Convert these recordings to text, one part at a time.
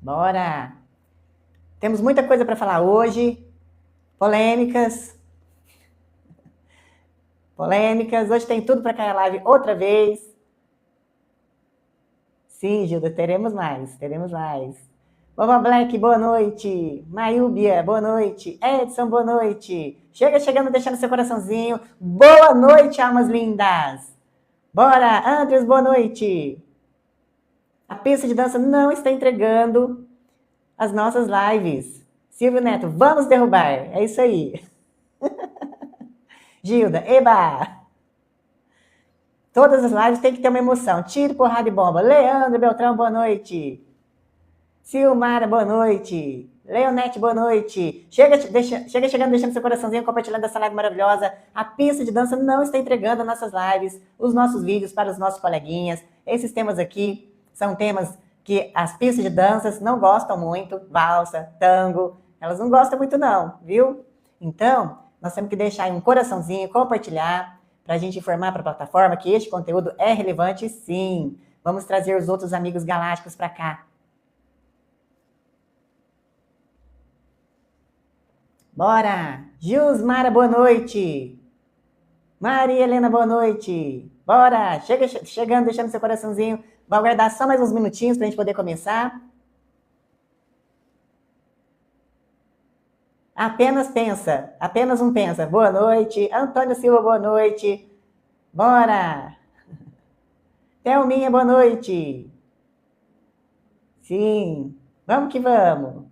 Bora! Temos muita coisa para falar hoje. Polêmicas. Polêmicas. Hoje tem tudo para cair a live outra vez. Sim, Gilda, teremos mais. Teremos mais. Boba Black, boa noite. Mayúbia, boa noite. Edson, boa noite. Chega chegando, deixando seu coraçãozinho. Boa noite, almas lindas. Bora, Andres, boa noite. A pista de dança não está entregando as nossas lives. Silvio Neto, vamos derrubar. É isso aí. Gilda, eba! Todas as lives tem que ter uma emoção. Tiro, porrada e bomba. Leandro Beltrão, boa noite. Silmara, boa noite. Leonete, boa noite. Chega chegando, deixando seu coraçãozinho, compartilhando essa live maravilhosa. A pista de dança não está entregando nossas lives, os nossos vídeos para os nossos coleguinhas. Esses temas aqui são temas que as pistas de danças não gostam muito. Valsa, tango, elas não gostam muito não, viu? Então, nós temos que deixar aí um coraçãozinho, compartilhar, para a gente informar para a plataforma que este conteúdo é relevante, sim. Vamos trazer os outros amigos galácticos para cá. Bora! Gilsmara, boa noite! Maria Helena, boa noite! Bora! Chegando, deixando seu coraçãozinho. Vou aguardar só mais uns minutinhos para a gente poder começar. Apenas pensa, apenas um pensa. Boa noite. Antônio Silva, boa noite. Bora! Thelminha, boa noite. Sim, vamos que vamos.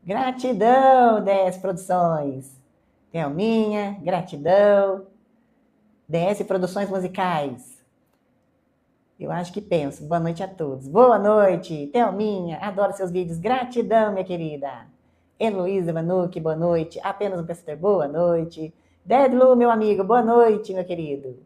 Gratidão, 10 Produções. Thelminha, gratidão. DS Produções Musicais. Eu acho que penso. Boa noite a todos. Boa noite, Thelminha. Adoro seus vídeos. Gratidão, minha querida. Heloísa Vanucci, boa noite. Apenas um pensador, boa noite. Dedlu, meu amigo, boa noite, meu querido.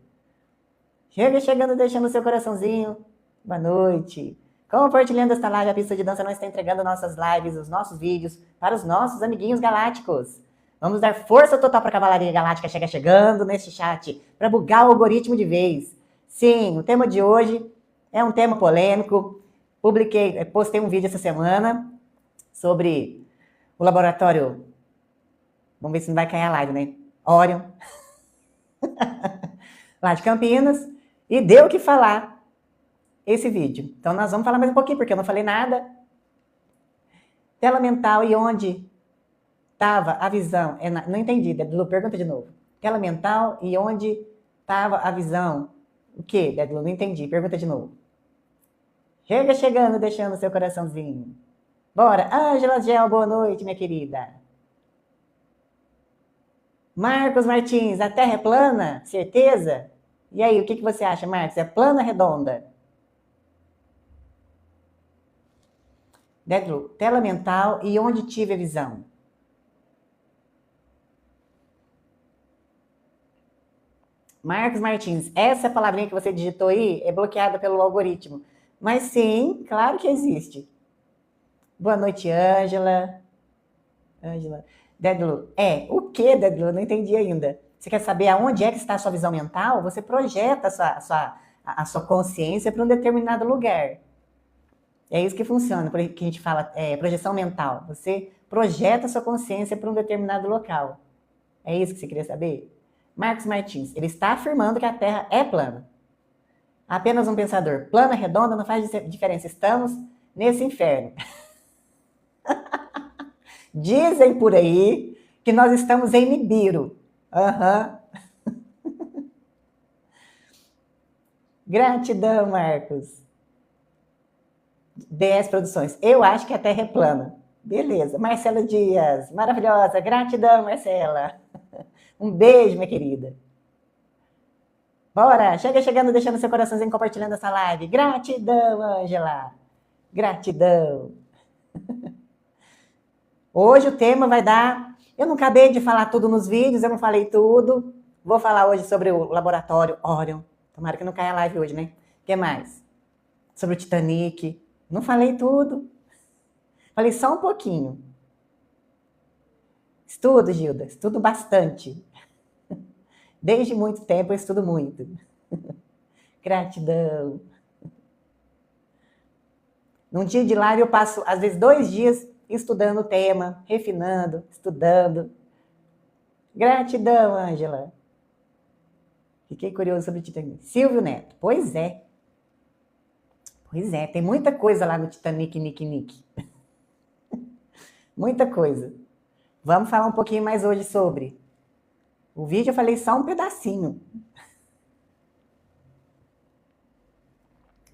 Chegando, deixando o seu coraçãozinho. Boa noite. Compartilhando esta live, a pista de dança não está entregando nossas lives, os nossos vídeos para os nossos amiguinhos galácticos. Vamos dar força total para a Cavalaria Galáctica chegando neste chat, para bugar o algoritmo de vez. Sim, o tema de hoje é um tema polêmico. Postei um vídeo essa semana sobre o laboratório. Vamos ver se não vai cair a live, né? Orion. Lá de Campinas. E deu o que falar esse vídeo. Então nós vamos falar mais um pouquinho, porque eu não falei nada. Tela mental e onde estava a visão? Não entendi, Dedlu, pergunta de novo. Tela mental e onde estava a visão? O que, Dedlu? Não entendi, pergunta de novo. Chegando, deixando seu coraçãozinho. Bora, Ângela Gel, boa noite, minha querida. Marcos Martins, a Terra é plana? Certeza? E aí, o que você acha, Marcos? É plana ou redonda? Dedlu, tela mental e onde tive a visão? Marcos Martins, essa palavrinha que você digitou aí é bloqueada pelo algoritmo. Mas sim, claro que existe. Boa noite, Ângela. Ângela. Dedlu, o que, Dedlu? Não entendi ainda. Você quer saber aonde é que está a sua visão mental? Você projeta a sua consciência para um determinado lugar. É isso que funciona, por que a gente fala projeção mental. Você projeta a sua consciência para um determinado local. É isso que você queria saber? Marcos Martins, ele está afirmando que a Terra é plana. Apenas um pensador. Plana, redonda, não faz diferença. Estamos nesse inferno. Dizem por aí que nós estamos em Nibiru. Gratidão, Marcos. DS Produções. Eu acho que a Terra é plana. Beleza. Marcela Dias. Maravilhosa. Gratidão, Marcela. Um beijo, minha querida. Bora. Chegando, deixando seu coraçãozinho, compartilhando essa live. Gratidão, Ângela. Gratidão. Hoje o tema vai dar... Eu não acabei de falar tudo nos vídeos, eu não falei tudo. Vou falar hoje sobre o laboratório Orion. Tomara que não caia a live hoje, né? O que mais? Sobre o Titanic. Não falei tudo. Falei só um pouquinho. Estudo, Gilda. Estudo bastante. Desde muito tempo eu estudo muito. Gratidão. Num dia de live eu passo, às vezes, 2 dias estudando o tema, refinando, estudando. Gratidão, Ângela. Fiquei curioso sobre o Titanic. Silvio Neto. Pois é. Pois é, tem muita coisa lá no Titanic, Nick. Muita coisa. Vamos falar um pouquinho mais hoje sobre. O vídeo eu falei só um pedacinho.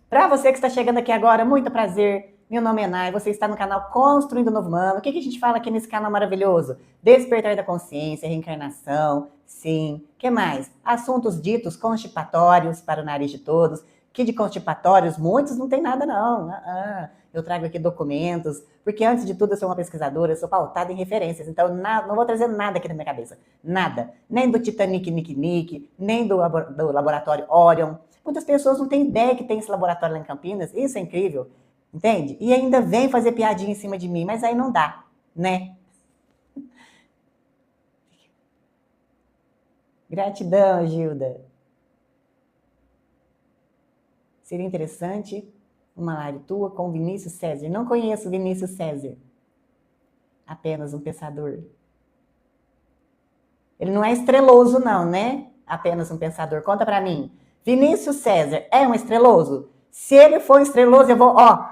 Para você que está chegando aqui agora, muito prazer. Meu nome é Nai, você está no canal Construindo Novo Humano. O que a gente fala aqui nesse canal maravilhoso? Despertar da consciência, reencarnação, sim. O que mais? Assuntos ditos constipatórios para o nariz de todos. Que de constipatórios, muitos não tem nada não. Eu trago aqui documentos, porque antes de tudo eu sou uma pesquisadora, eu sou pautada em referências, então não vou trazer nada aqui na minha cabeça. Nada. Nem do Titanic, Nick, nem do laboratório Orion. Muitas pessoas não têm ideia que tem esse laboratório lá em Campinas, isso é incrível, entende? E ainda vem fazer piadinha em cima de mim, mas aí não dá, né? Gratidão, Gilda. Seria interessante uma live tua com o Vinícius César. Não conheço o Vinícius César. Apenas um pensador. Ele não é estreloso não, né? Apenas um pensador. Conta pra mim. Vinícius César é um estreloso? Se ele for estreloso, eu vou, ó.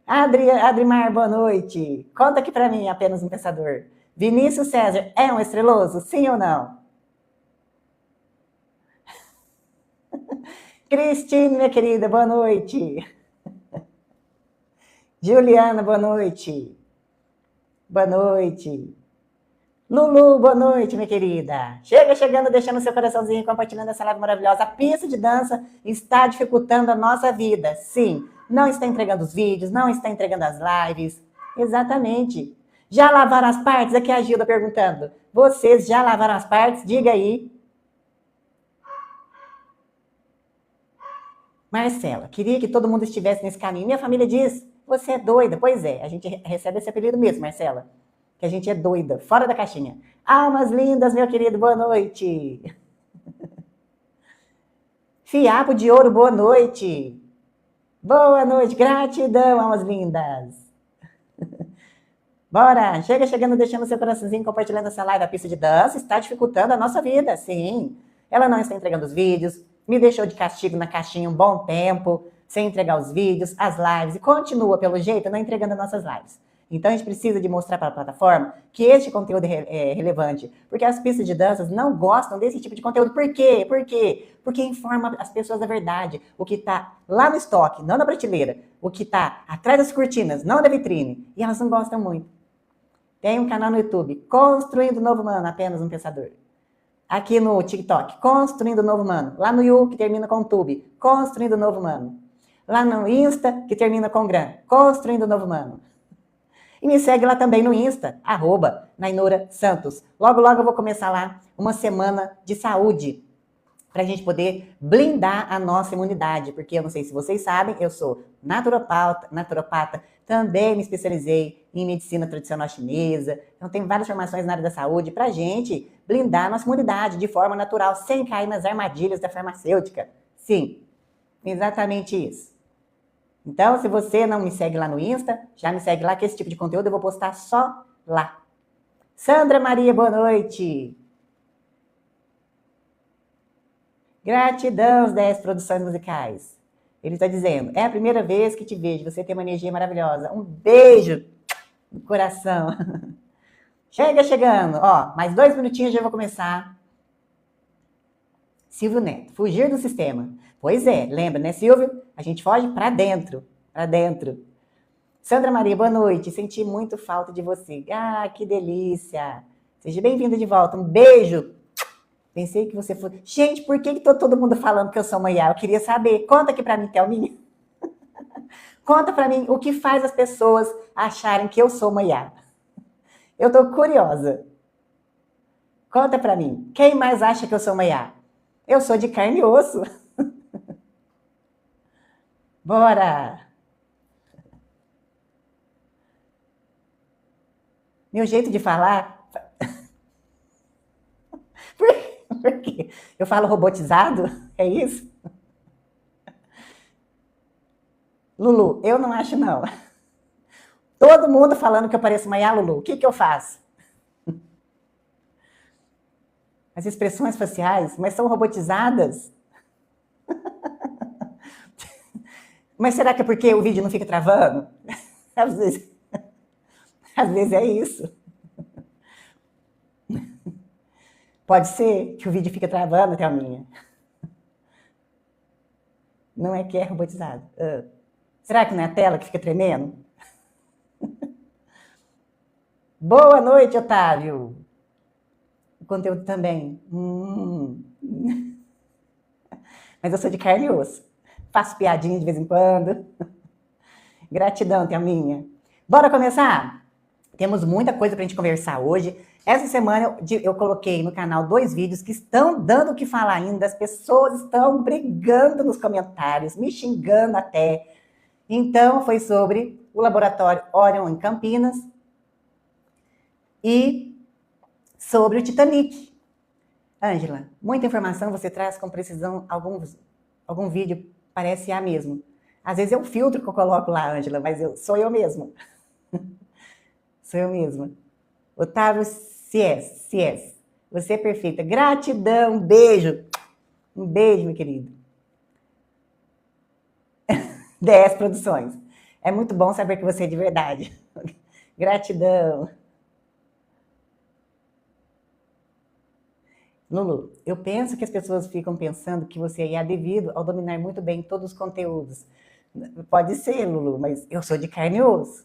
Adrimar, boa noite. Conta aqui pra mim, apenas um pensador. Vinícius César é um estreloso? Sim ou não? Cristine, minha querida, boa noite. Juliana, boa noite. Boa noite. Lulu, boa noite, minha querida. Chegando, deixando seu coraçãozinho e compartilhando essa live maravilhosa. A pista de dança está dificultando a nossa vida. Sim, não está entregando os vídeos, não está entregando as lives. Exatamente. Já lavaram as partes? Aqui a Gilda perguntando. Vocês já lavaram as partes? Diga aí. Marcela, queria que todo mundo estivesse nesse caminho. Minha família diz, você é doida. Pois é, a gente recebe esse apelido mesmo, Marcela. Que a gente é doida, fora da caixinha. Almas lindas, meu querido, boa noite. Fiapo de ouro, boa noite. Boa noite, gratidão, almas lindas. Bora, chegando, deixando seu coraçãozinho, compartilhando essa live. A pista de dança está dificultando a nossa vida, sim. Ela não está entregando os vídeos, me deixou de castigo na caixinha um bom tempo, sem entregar os vídeos, as lives, e continua, pelo jeito, não entregando as nossas lives. Então, a gente precisa de mostrar para a plataforma que este conteúdo é relevante, porque as pistas de danças não gostam desse tipo de conteúdo. Por quê? Porque informa as pessoas da verdade, o que está lá no estoque, não na prateleira, o que está atrás das cortinas, não da vitrine, e elas não gostam muito. Tem um canal no YouTube, Construindo Novo Humano, apenas um pensador. Aqui no TikTok, Construindo Novo Humano. Lá no You, que termina com Tube, Construindo Novo Humano. Lá no Insta, que termina com Gran, Construindo Novo Humano. E me segue lá também no Insta, @Nainora Santos. Logo eu vou começar lá uma semana de saúde, para a gente poder blindar a nossa imunidade. Porque eu não sei se vocês sabem, eu sou naturopata, também me especializei em medicina tradicional chinesa. Então tem várias formações na área da saúde para a gente blindar a nossa imunidade de forma natural, sem cair nas armadilhas da farmacêutica. Sim, exatamente isso. Então, se você não me segue lá no Insta, já me segue lá, que esse tipo de conteúdo eu vou postar só lá. Sandra Maria, boa noite. Gratidão, 10 produções musicais. Ele está dizendo, é a primeira vez que te vejo, você tem uma energia maravilhosa. Um beijo no coração. Chegando. Ó, mais 2 minutinhos já vou começar. Silvio Neto, fugir do sistema. Pois é, lembra, né, Silvio? A gente foge para dentro, Sandra Maria, boa noite. Senti muito falta de você. Ah, que delícia. Seja bem-vinda de volta. Um beijo. Pensei que você fosse... Gente, por que tá todo mundo falando que eu sou Maiá? Eu queria saber. Conta aqui pra mim, Thelminha. Conta pra mim o que faz as pessoas acharem que eu sou Maiá. Eu tô curiosa. Conta pra mim. Quem mais acha que eu sou Maiá? Eu sou de carne e osso. Bora! Meu jeito de falar... Por quê? Eu falo robotizado? É isso? Lulu, eu não acho não. Todo mundo falando que eu pareço Maiá, Lulu. O que eu faço? As expressões faciais, mas são robotizadas? Mas será que é porque o vídeo não fica travando? Às vezes é isso. Pode ser que o vídeo fique travando, Thelminha. Não é que é robotizado. Será que não é a tela que fica tremendo? Boa noite, Otávio. O conteúdo também. Mas eu sou de carne e osso. Faço piadinha de vez em quando. Gratidão, Thelminha. Bora começar? Temos muita coisa pra gente conversar hoje. Essa semana eu coloquei no canal 2 vídeos que estão dando o que falar ainda. As pessoas estão brigando nos comentários, me xingando até. Então, foi sobre o laboratório Orion em Campinas e sobre o Titanic. Ângela, muita informação você traz com precisão. Algum vídeo parece A mesmo. Às vezes é um filtro que eu coloco lá, Ângela, mas sou eu mesmo. Sou eu mesma. Otávio Cies. Você é perfeita. Gratidão, um beijo. Um beijo, meu querido. 10 Produções. É muito bom saber que você é de verdade. Gratidão. Lulu, eu penso que as pessoas ficam pensando que você é IA devido ao dominar muito bem todos os conteúdos. Pode ser, Lulu, mas eu sou de carne e osso.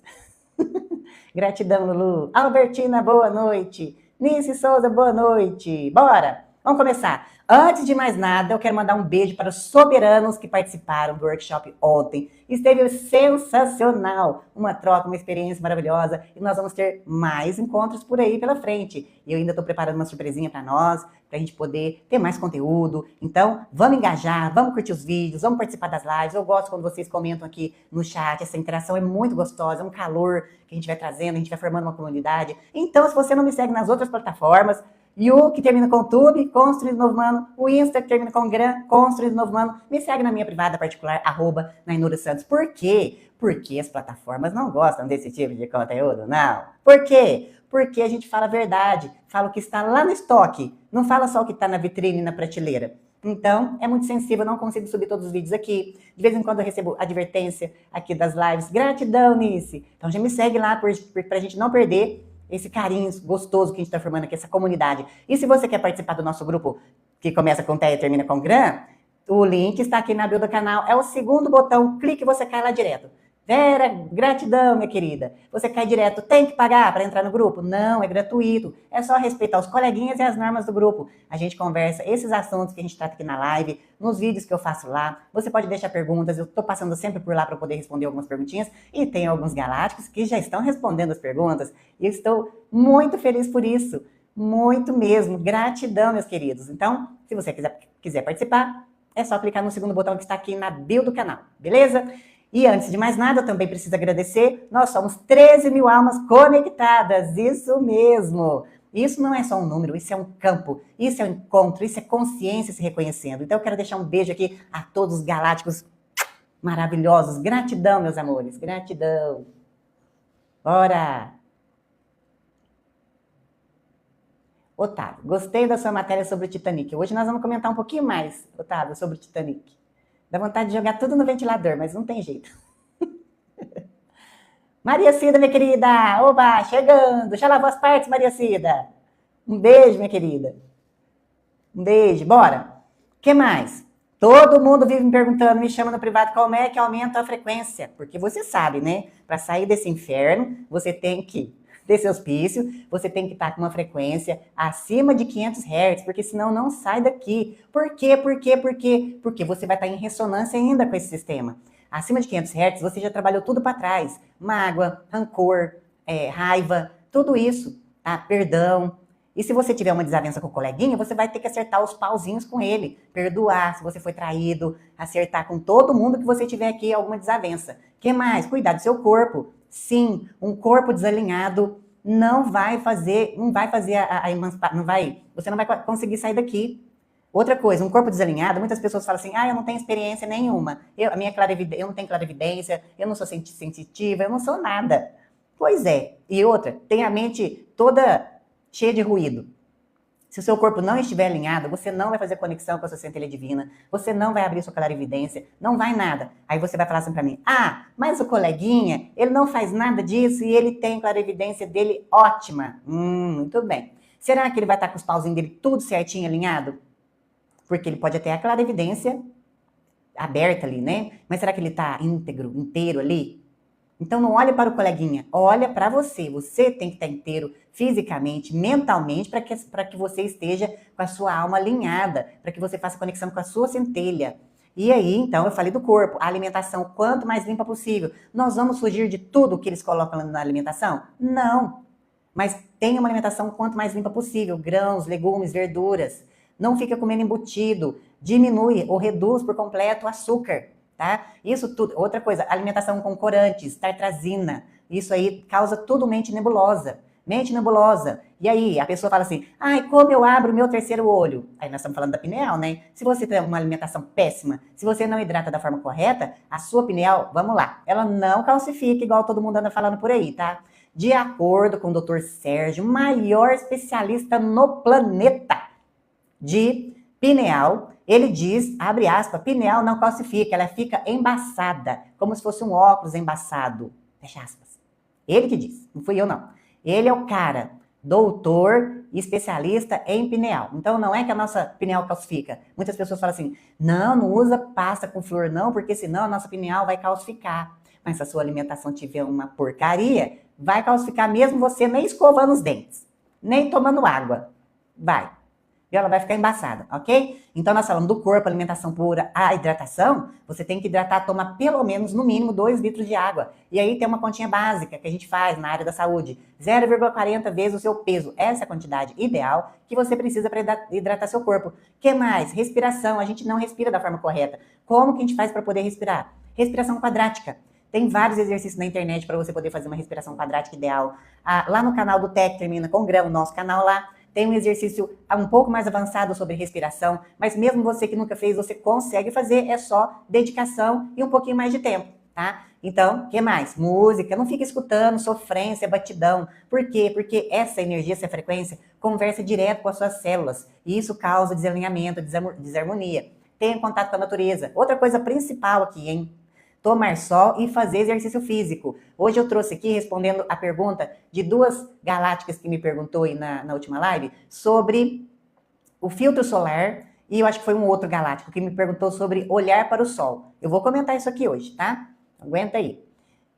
Gratidão, Lulu. Albertina, boa noite. Nice Souza, boa noite. Bora! Vamos começar. Antes de mais nada, eu quero mandar um beijo para os soberanos que participaram do workshop ontem. Esteve sensacional. Uma troca, uma experiência maravilhosa. E nós vamos ter mais encontros por aí pela frente. E eu ainda estou preparando uma surpresinha para nós, para a gente poder ter mais conteúdo. Então, vamos engajar, vamos curtir os vídeos, vamos participar das lives. Eu gosto quando vocês comentam aqui no chat. Essa interação é muito gostosa, é um calor que a gente vai trazendo, a gente vai formando uma comunidade. Então, se você não me segue nas outras plataformas, e o que termina com Tube, Construído Novo Mano, o Insta que termina com Gran, Construído Novo Mano, me segue na minha privada particular, @Nainura Santos. Por quê? Porque as plataformas não gostam desse tipo de conteúdo, não. Por quê? Porque a gente fala a verdade, fala o que está lá no estoque, não fala só o que está na vitrine e na prateleira. Então, é muito sensível, não consigo subir todos os vídeos aqui. De vez em quando eu recebo advertência aqui das lives. Gratidão, Nice. Então, já me segue lá para a gente não perder esse carinho gostoso que a gente está formando aqui, essa comunidade. E se você quer participar do nosso grupo, que começa com Té e termina com Gran, o link está aqui na bio do canal. É o segundo botão, clique e você cai lá direto. Vera, gratidão, minha querida. Você cai direto, tem que pagar para entrar no grupo? Não, é gratuito. É só respeitar os coleguinhas e as normas do grupo. A gente conversa esses assuntos que a gente trata aqui na live, nos vídeos que eu faço lá. Você pode deixar perguntas, eu estou passando sempre por lá para poder responder algumas perguntinhas. E tem alguns galácticos que já estão respondendo as perguntas. E eu estou muito feliz por isso. Muito mesmo. Gratidão, meus queridos. Então, se você quiser participar, é só clicar no segundo botão que está aqui na bio do canal. Beleza? E antes de mais nada, eu também preciso agradecer, nós somos 13 mil almas conectadas, isso mesmo. Isso não é só um número, isso é um campo, isso é um encontro, isso é consciência se reconhecendo. Então eu quero deixar um beijo aqui a todos os galácticos maravilhosos. Gratidão, meus amores, gratidão. Bora! Otávio, gostei da sua matéria sobre o Titanic. Hoje nós vamos comentar um pouquinho mais, Otávio, sobre o Titanic. Dá vontade de jogar tudo no ventilador, mas não tem jeito. Maria Cida, minha querida. Oba, chegando. Já lavou as partes, Maria Cida? Um beijo, minha querida. Um beijo. Bora. O que mais? Todo mundo vive me perguntando, me chama no privado, como é que aumenta a frequência? Porque você sabe, né? Para sair desse inferno, você tem que desse hospício, você tem que estar com uma frequência acima de 500 Hz, porque senão não sai daqui. Por quê? Porque você vai estar em ressonância ainda com esse sistema. Acima de 500 Hz, você já trabalhou tudo para trás. Mágoa, rancor, raiva, tudo isso, tá? Perdão. E se você tiver uma desavença com o coleguinha, você vai ter que acertar os pauzinhos com ele. Perdoar se você foi traído, acertar com todo mundo que você tiver aqui alguma desavença. O que mais? Cuidar do seu corpo. Sim, um corpo desalinhado não vai fazer a emancipação, você não vai conseguir sair daqui. Outra coisa, um corpo desalinhado, muitas pessoas falam assim, eu não tenho experiência nenhuma, eu não tenho clarividência, eu não sou sensitiva, eu não sou nada. Pois é. E outra, tem a mente toda cheia de ruído. Se o seu corpo não estiver alinhado, você não vai fazer conexão com a sua centelha divina, você não vai abrir sua clarividência, não vai nada. Aí você vai falar assim pra mim, mas o coleguinha, ele não faz nada disso e ele tem clarividência dele ótima. Muito bem. Será que ele vai estar com os pauzinhos dele tudo certinho, alinhado? Porque ele pode até a clarividência aberta ali, né? Mas será que ele está íntegro, inteiro ali? Então não olhe para o coleguinha, olha para você. Você tem que estar inteiro fisicamente, mentalmente, para que você esteja com a sua alma alinhada, para que você faça conexão com a sua centelha. E aí, então, eu falei do corpo, a alimentação, quanto mais limpa possível. Nós vamos fugir de tudo que eles colocam na alimentação? Não. Mas tenha uma alimentação quanto mais limpa possível, grãos, legumes, verduras. Não fica comendo embutido, diminui ou reduz por completo o açúcar, tá? Isso tudo. Outra coisa, alimentação com corantes, tartrazina. Isso aí causa tudo mente nebulosa. Mente nebulosa. E aí, a pessoa fala assim, como eu abro o meu terceiro olho? Aí nós estamos falando da pineal, né? Se você tem uma alimentação péssima, se você não hidrata da forma correta, a sua pineal, vamos lá, ela não calcifica igual todo mundo anda falando por aí, tá? De acordo com o Dr. Sérgio, maior especialista no planeta de pineal, ele diz, abre aspas, pineal não calcifica, ela fica embaçada, como se fosse um óculos embaçado. Fecha aspas. Ele que diz, não fui eu não. Ele é o cara, doutor e especialista em pineal. Então não é que a nossa pineal calcifica. Muitas pessoas falam assim, não usa pasta com flúor não, porque senão a nossa pineal vai calcificar. Mas se a sua alimentação tiver uma porcaria, vai calcificar mesmo você nem escovando os dentes, nem tomando água. Vai. E ela vai ficar embaçada, ok? Então, nós falamos do corpo, alimentação pura, a hidratação, você tem que hidratar, tomar pelo menos, no mínimo, 2 litros de água. E aí tem uma continha básica que a gente faz na área da saúde, 0,40 vezes o seu peso. Essa é a quantidade ideal que você precisa para hidratar seu corpo. O que mais? Respiração, a gente não respira da forma correta. Como que a gente faz para poder respirar? Respiração quadrática. Tem vários exercícios na internet para você poder fazer uma respiração quadrática ideal. Lá no canal do Tec Termina com Grão, nosso canal lá, tem um exercício um pouco mais avançado sobre respiração, mas mesmo você que nunca fez, você consegue fazer, é só dedicação e um pouquinho mais de tempo, tá? Então, o que mais? Música, não fica escutando sofrência, batidão. Por quê? Porque essa energia, essa frequência, conversa direto com as suas células, e isso causa desalinhamento, desarmonia. Tenha contato com a natureza. Outra coisa principal aqui, hein? Tomar sol e fazer exercício físico. Hoje eu trouxe aqui, respondendo a pergunta de 2 galácticas que me perguntou aí na última live, sobre o filtro solar, e eu acho que foi um outro galáctico que me perguntou sobre olhar para o sol. Eu vou comentar isso aqui hoje, tá? Aguenta aí.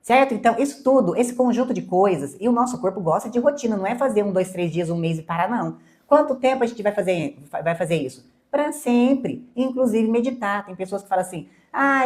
Certo? Então, isso tudo, esse conjunto de coisas, e o nosso corpo gosta de rotina, não é fazer 1, 2, 3 dias, um mês e parar, não. Quanto tempo a gente vai fazer isso? Para sempre. Inclusive meditar. Tem pessoas que falam assim,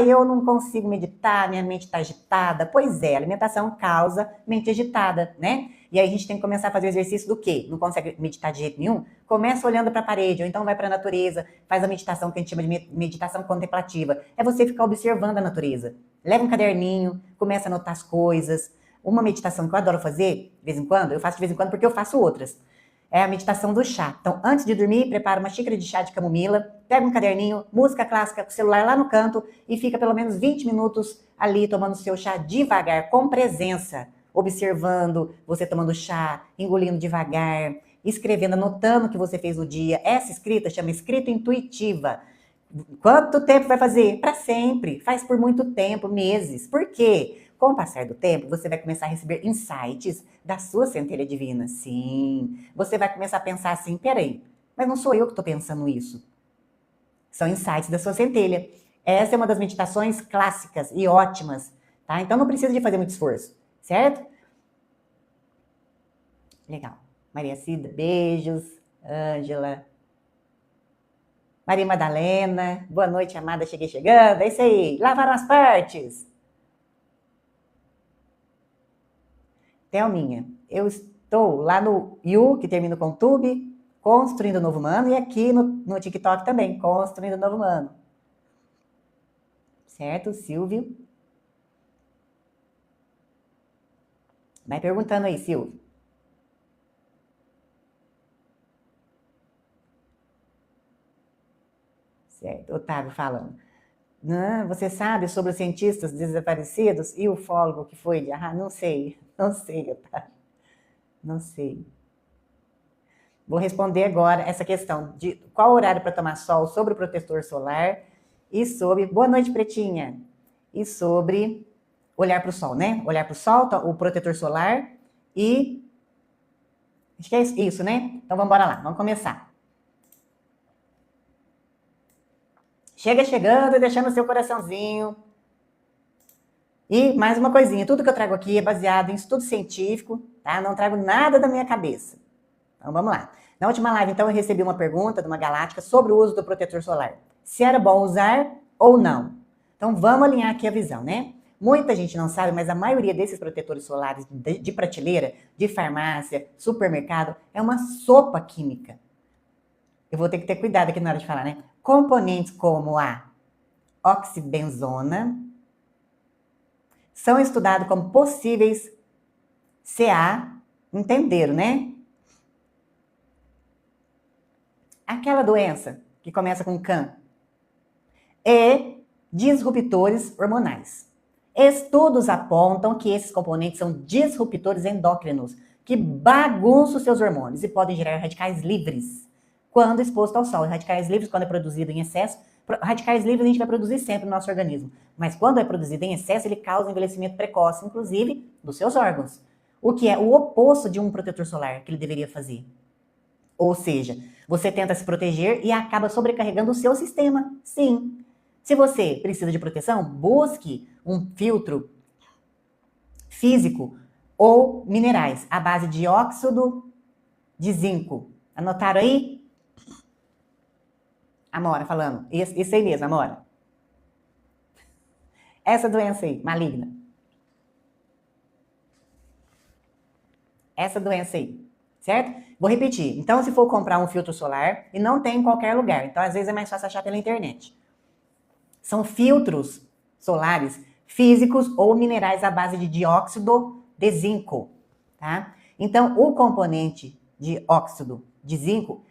eu não consigo meditar, minha mente está agitada. Pois é, alimentação causa mente agitada, né? E aí a gente tem que começar a fazer o exercício do quê? Não consegue meditar de jeito nenhum? Começa olhando para a parede, ou então vai para a natureza, faz a meditação que a gente chama de meditação contemplativa. É você ficar observando a natureza. Leva um caderninho, começa a anotar as coisas. Uma meditação que eu adoro fazer, de vez em quando, eu faço de vez em quando porque eu faço outras. É a meditação do chá. Então, antes de dormir, prepara uma xícara de chá de camomila, pega um caderninho, música clássica com o celular lá no canto e fica pelo menos 20 minutos ali tomando seu chá devagar, com presença, observando você tomando chá, engolindo devagar, escrevendo, anotando o que você fez no dia. Essa escrita chama escrita intuitiva. Quanto tempo vai fazer? Para sempre. Faz por muito tempo, meses. Por quê? Com o passar do tempo, você vai começar a receber insights da sua centelha divina. Sim. Você vai começar a pensar assim, peraí, mas não sou eu que estou pensando isso. São insights da sua centelha. Essa é uma das meditações clássicas e ótimas, tá? Então não precisa de fazer muito esforço, certo? Legal. Maria Cida, beijos. Ângela. Maria Madalena, boa noite, amada, cheguei chegando, é isso aí, lavaram as partes. Thelminha, eu estou lá no You, que termina com Tube, Construindo o Novo Humano, e aqui no TikTok também, Construindo o Novo Humano. Certo, Silvio? Vai perguntando aí, Silvio. Certo, Otávio falando. Você sabe sobre os cientistas desaparecidos e o ufólogo que foi? Não sei, Otávio, não sei. Vou responder agora essa questão de qual horário para tomar sol, sobre o protetor solar e sobre... Boa noite, Pretinha! E sobre olhar para o sol, né? Olhar para o sol, o protetor solar e... Acho que é isso, né? Então vamos embora lá, vamos começar. Chega chegando e deixando o seu coraçãozinho. E mais uma coisinha, tudo que eu trago aqui é baseado em estudo científico, tá? Não trago nada da minha cabeça. Então vamos lá. Na última live, então, eu recebi uma pergunta de uma galáctica sobre o uso do protetor solar. Se era bom usar ou não. Então vamos alinhar aqui a visão, né? Muita gente não sabe, mas a maioria desses protetores solares de prateleira, de farmácia, supermercado, é uma sopa química. Eu vou ter que ter cuidado aqui na hora de falar, né? Componentes como a oxibenzona são estudados como possíveis CA, entenderam, né? Aquela doença que começa com CAN e disruptores hormonais. Estudos apontam que esses componentes são disruptores endócrinos que bagunçam seus hormônios e podem gerar radicais livres quando exposto ao sol. Radicais livres, quando é produzido em excesso, radicais livres a gente vai produzir sempre no nosso organismo, mas quando é produzido em excesso, ele causa envelhecimento precoce, inclusive dos seus órgãos, o que é o oposto de um protetor solar que ele deveria fazer. Ou seja, você tenta se proteger e acaba sobrecarregando o seu sistema. Sim. Se você precisa de proteção, busque um filtro físico ou minerais à base de óxido de zinco. Anotaram aí? Amora falando. Isso aí mesmo, Amora. Essa doença aí, maligna. Essa doença aí. Certo? Vou repetir. Então, se for comprar um filtro solar, e não tem em qualquer lugar, então às vezes é mais fácil achar pela internet. São filtros solares físicos ou minerais à base de dióxido de zinco, tá? Então, o componente de óxido de zinco,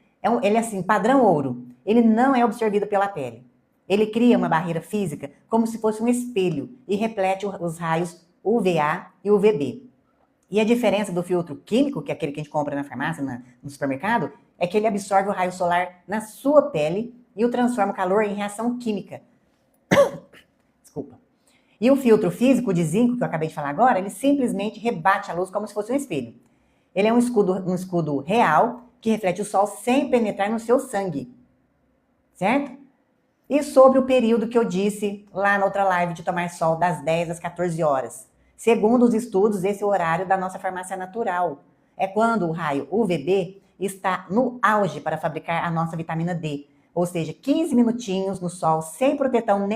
ele é assim, padrão ouro. Ele não é absorvido pela pele. Ele cria uma barreira física como se fosse um espelho e reflete os raios UVA e UVB. E a diferença do filtro químico, que é aquele que a gente compra na farmácia, no supermercado, é que ele absorve o raio solar na sua pele e o transforma o calor em reação química. Desculpa. E o filtro físico de zinco, que eu acabei de falar agora, ele simplesmente rebate a luz como se fosse um espelho. Ele é um escudo real que reflete o sol sem penetrar no seu sangue. Certo? E sobre o período que eu disse lá na outra live de tomar sol das 10 às 14 horas. Segundo os estudos, esse é o horário da nossa farmácia natural. É quando o raio UVB está no auge para fabricar a nossa vitamina D. Ou seja, 15 minutinhos no sol sem proteção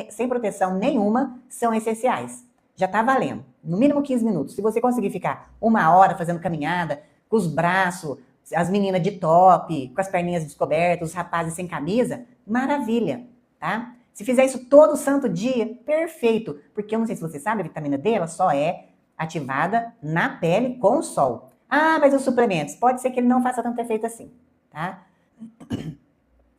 nenhuma são essenciais. Já está valendo. No mínimo 15 minutos. Se você conseguir ficar 1 hora fazendo caminhada, com os braços, as meninas de top, com as perninhas descobertas, os rapazes sem camisa, maravilha, tá? Se fizer isso todo santo dia, perfeito. Porque eu não sei se você sabe, a vitamina D, ela só é ativada na pele com o sol. Ah, mas os suplementos, pode ser que ele não faça tanto efeito assim, tá?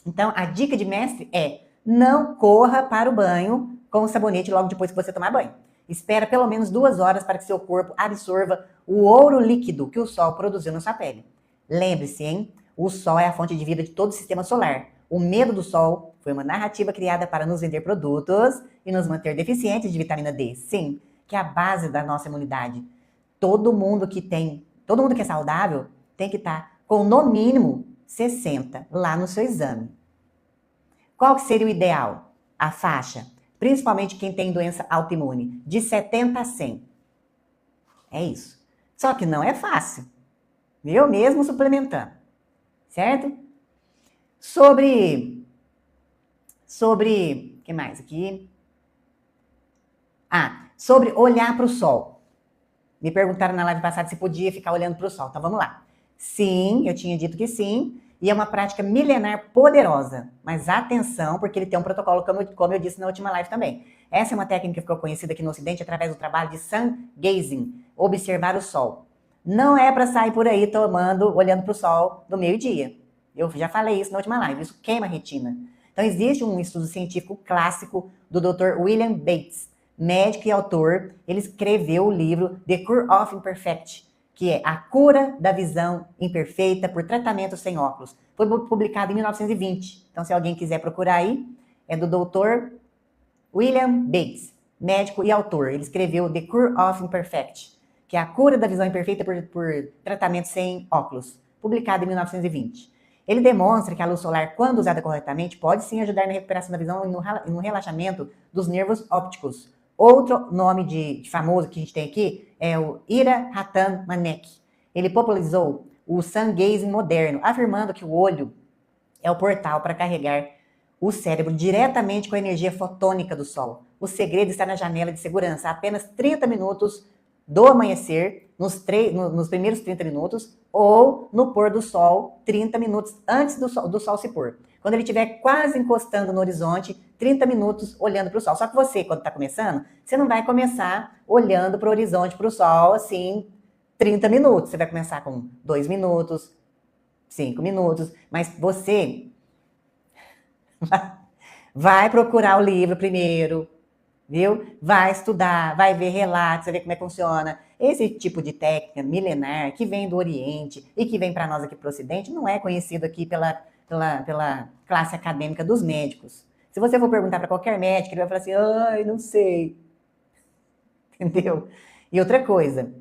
Então, a dica de mestre é: não corra para o banho com o sabonete logo depois que você tomar banho. Espera pelo menos 2 horas para que seu corpo absorva o ouro líquido que o sol produziu na sua pele. Lembre-se, hein? O sol é a fonte de vida de todo o sistema solar. O medo do sol foi uma narrativa criada para nos vender produtos e nos manter deficientes de vitamina D. Sim, que é a base da nossa imunidade. Todo mundo que é saudável tem que estar com no mínimo 60 lá no seu exame. Qual que seria o ideal? A faixa, principalmente quem tem doença autoimune, de 70 a 100. É isso. Só que não é fácil. Eu mesmo suplementando. Certo? Sobre, que mais aqui? Sobre olhar para o sol. Me perguntaram na live passada se podia ficar olhando para o sol. Então vamos lá. Sim, eu tinha dito que sim. E é uma prática milenar poderosa. Mas atenção, porque ele tem um protocolo, como eu disse na última live também. Essa é uma técnica que ficou conhecida aqui no Ocidente através do trabalho de sun gazing, observar o sol. Não é para sair por aí olhando para o sol do meio-dia. Eu já falei isso na última live. Isso queima a retina. Então, existe um estudo científico clássico do Dr. William Bates, médico e autor. Ele escreveu o livro The Cure of Imperfect, que é a cura da visão imperfeita por tratamento sem óculos. Foi publicado em 1920. Então, se alguém quiser procurar aí, é do Dr. William Bates, médico e autor. Ele escreveu The Cure of Imperfect, que é a cura da visão imperfeita por tratamento sem óculos, publicado em 1920. Ele demonstra que a luz solar, quando usada corretamente, pode sim ajudar na recuperação da visão e no relaxamento dos nervos ópticos. Outro nome de famoso que a gente tem aqui é o Ira Ratan Manek. Ele popularizou o sun gazing moderno, afirmando que o olho é o portal para carregar o cérebro diretamente com a energia fotônica do sol. O segredo está na janela de segurança, a apenas 30 minutos do amanhecer, nos primeiros 30 minutos, ou no pôr do sol, 30 minutos antes do sol se pôr. Quando ele estiver quase encostando no horizonte, 30 minutos olhando para o sol. Só que você, quando está começando, você não vai começar olhando para o horizonte, para o sol, assim, 30 minutos. Você vai começar com 2 minutos, 5 minutos, mas você vai procurar o livro primeiro, viu? Vai estudar, vai ver relatos, vai ver como é que funciona. Esse tipo de técnica milenar que vem do Oriente e que vem para nós aqui para o Ocidente não é conhecido aqui pela classe acadêmica dos médicos. Se você for perguntar para qualquer médico, ele vai falar assim, ai, não sei. Entendeu? E outra coisa,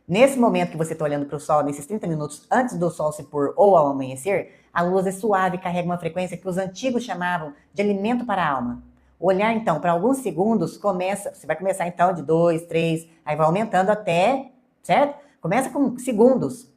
nesse momento que você está olhando para o sol, nesses 30 minutos antes do sol se pôr ou ao amanhecer, a luz é suave e carrega uma frequência que os antigos chamavam de alimento para a alma. O olhar, então, para alguns segundos, você vai começar, então, de 2, 3, aí vai aumentando até, certo? Começa com segundos,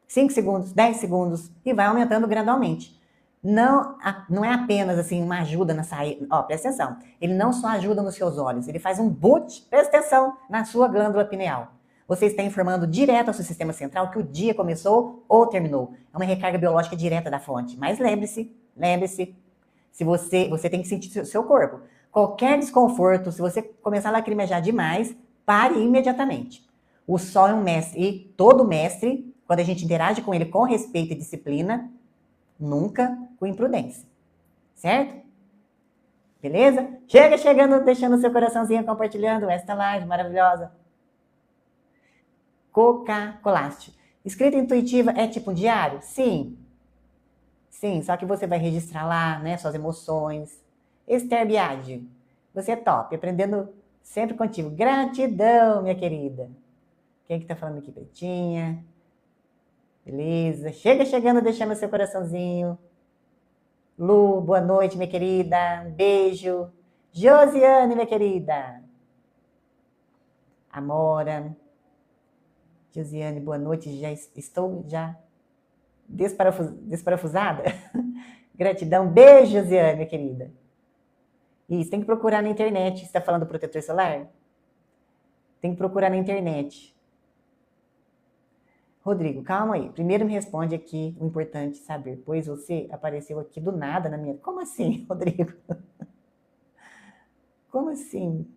5 segundos, 10 segundos, e vai aumentando gradualmente. Não é apenas, assim, uma ajuda na saída. Ó, presta atenção. Ele não só ajuda nos seus olhos, ele faz um boot, presta atenção, na sua glândula pineal. Você está informando direto ao seu sistema central que o dia começou ou terminou. É uma recarga biológica direta da fonte. Mas lembre-se, se você tem que sentir seu corpo. Qualquer desconforto, se você começar a lacrimejar demais, pare imediatamente. O sol é um mestre, e todo mestre, quando a gente interage com ele com respeito e disciplina, nunca com imprudência. Certo? Beleza? Chegando, deixando seu coraçãozinho, compartilhando esta live maravilhosa. Coca-Colaste. Escrita intuitiva é tipo um diário? Sim. Sim, só que você vai registrar lá, né, suas emoções. Esther Biagi, você é top, aprendendo sempre contigo. Gratidão, minha querida. Quem que tá falando aqui? Betinha. Beleza. Chegando, deixando seu coraçãozinho. Lu, boa noite, minha querida. Um beijo. Josiane, minha querida. Amora. Josiane, boa noite. Estou desparafusada? Gratidão. Beijo, Josiane, minha querida. Isso, tem que procurar na internet. Você está falando do protetor solar? Tem que procurar na internet. Rodrigo, calma aí. Primeiro me responde aqui o importante saber, pois você apareceu aqui do nada na minha... Como assim, Rodrigo? Como assim?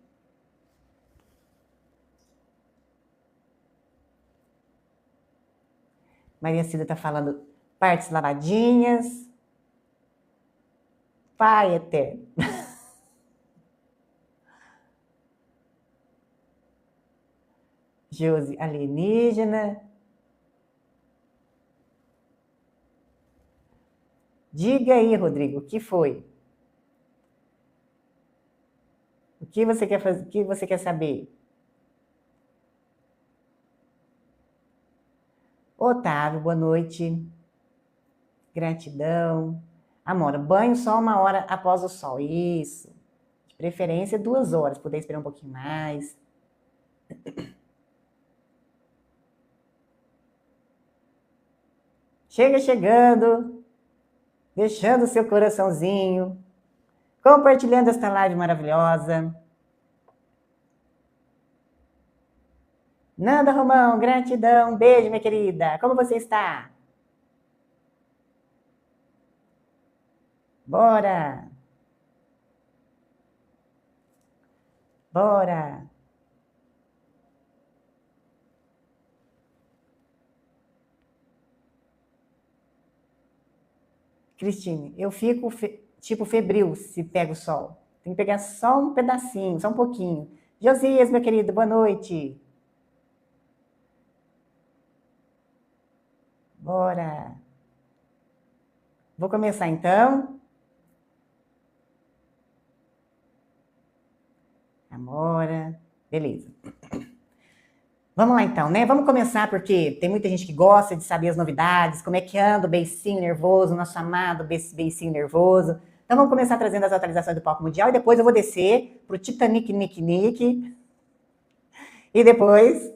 Maria Cida está falando partes lavadinhas. Pai eterno. Josi, alienígena. Diga aí, Rodrigo, o que foi? O que você quer fazer? O que você quer saber? Otávio, boa noite. Gratidão. Amora, banho só 1 hora após o sol. Isso. De preferência 2 horas. Puder esperar um pouquinho mais. Chegando. Deixando o seu coraçãozinho. Compartilhando esta live maravilhosa. Nanda Romão, gratidão. Beijo, minha querida. Como você está? Bora! Bora! Cristine, eu fico tipo febril se pego o sol. Tem que pegar só um pedacinho, só um pouquinho. Josias, meu querido, boa noite. Bora. Vou começar então. Amora. Beleza. Vamos lá então, né? Vamos começar porque tem muita gente que gosta de saber as novidades, como é que anda o beicinho nervoso, nosso amado beicinho nervoso. Então vamos começar trazendo as atualizações do palco mundial e depois eu vou descer pro Titanic, Nick. E depois,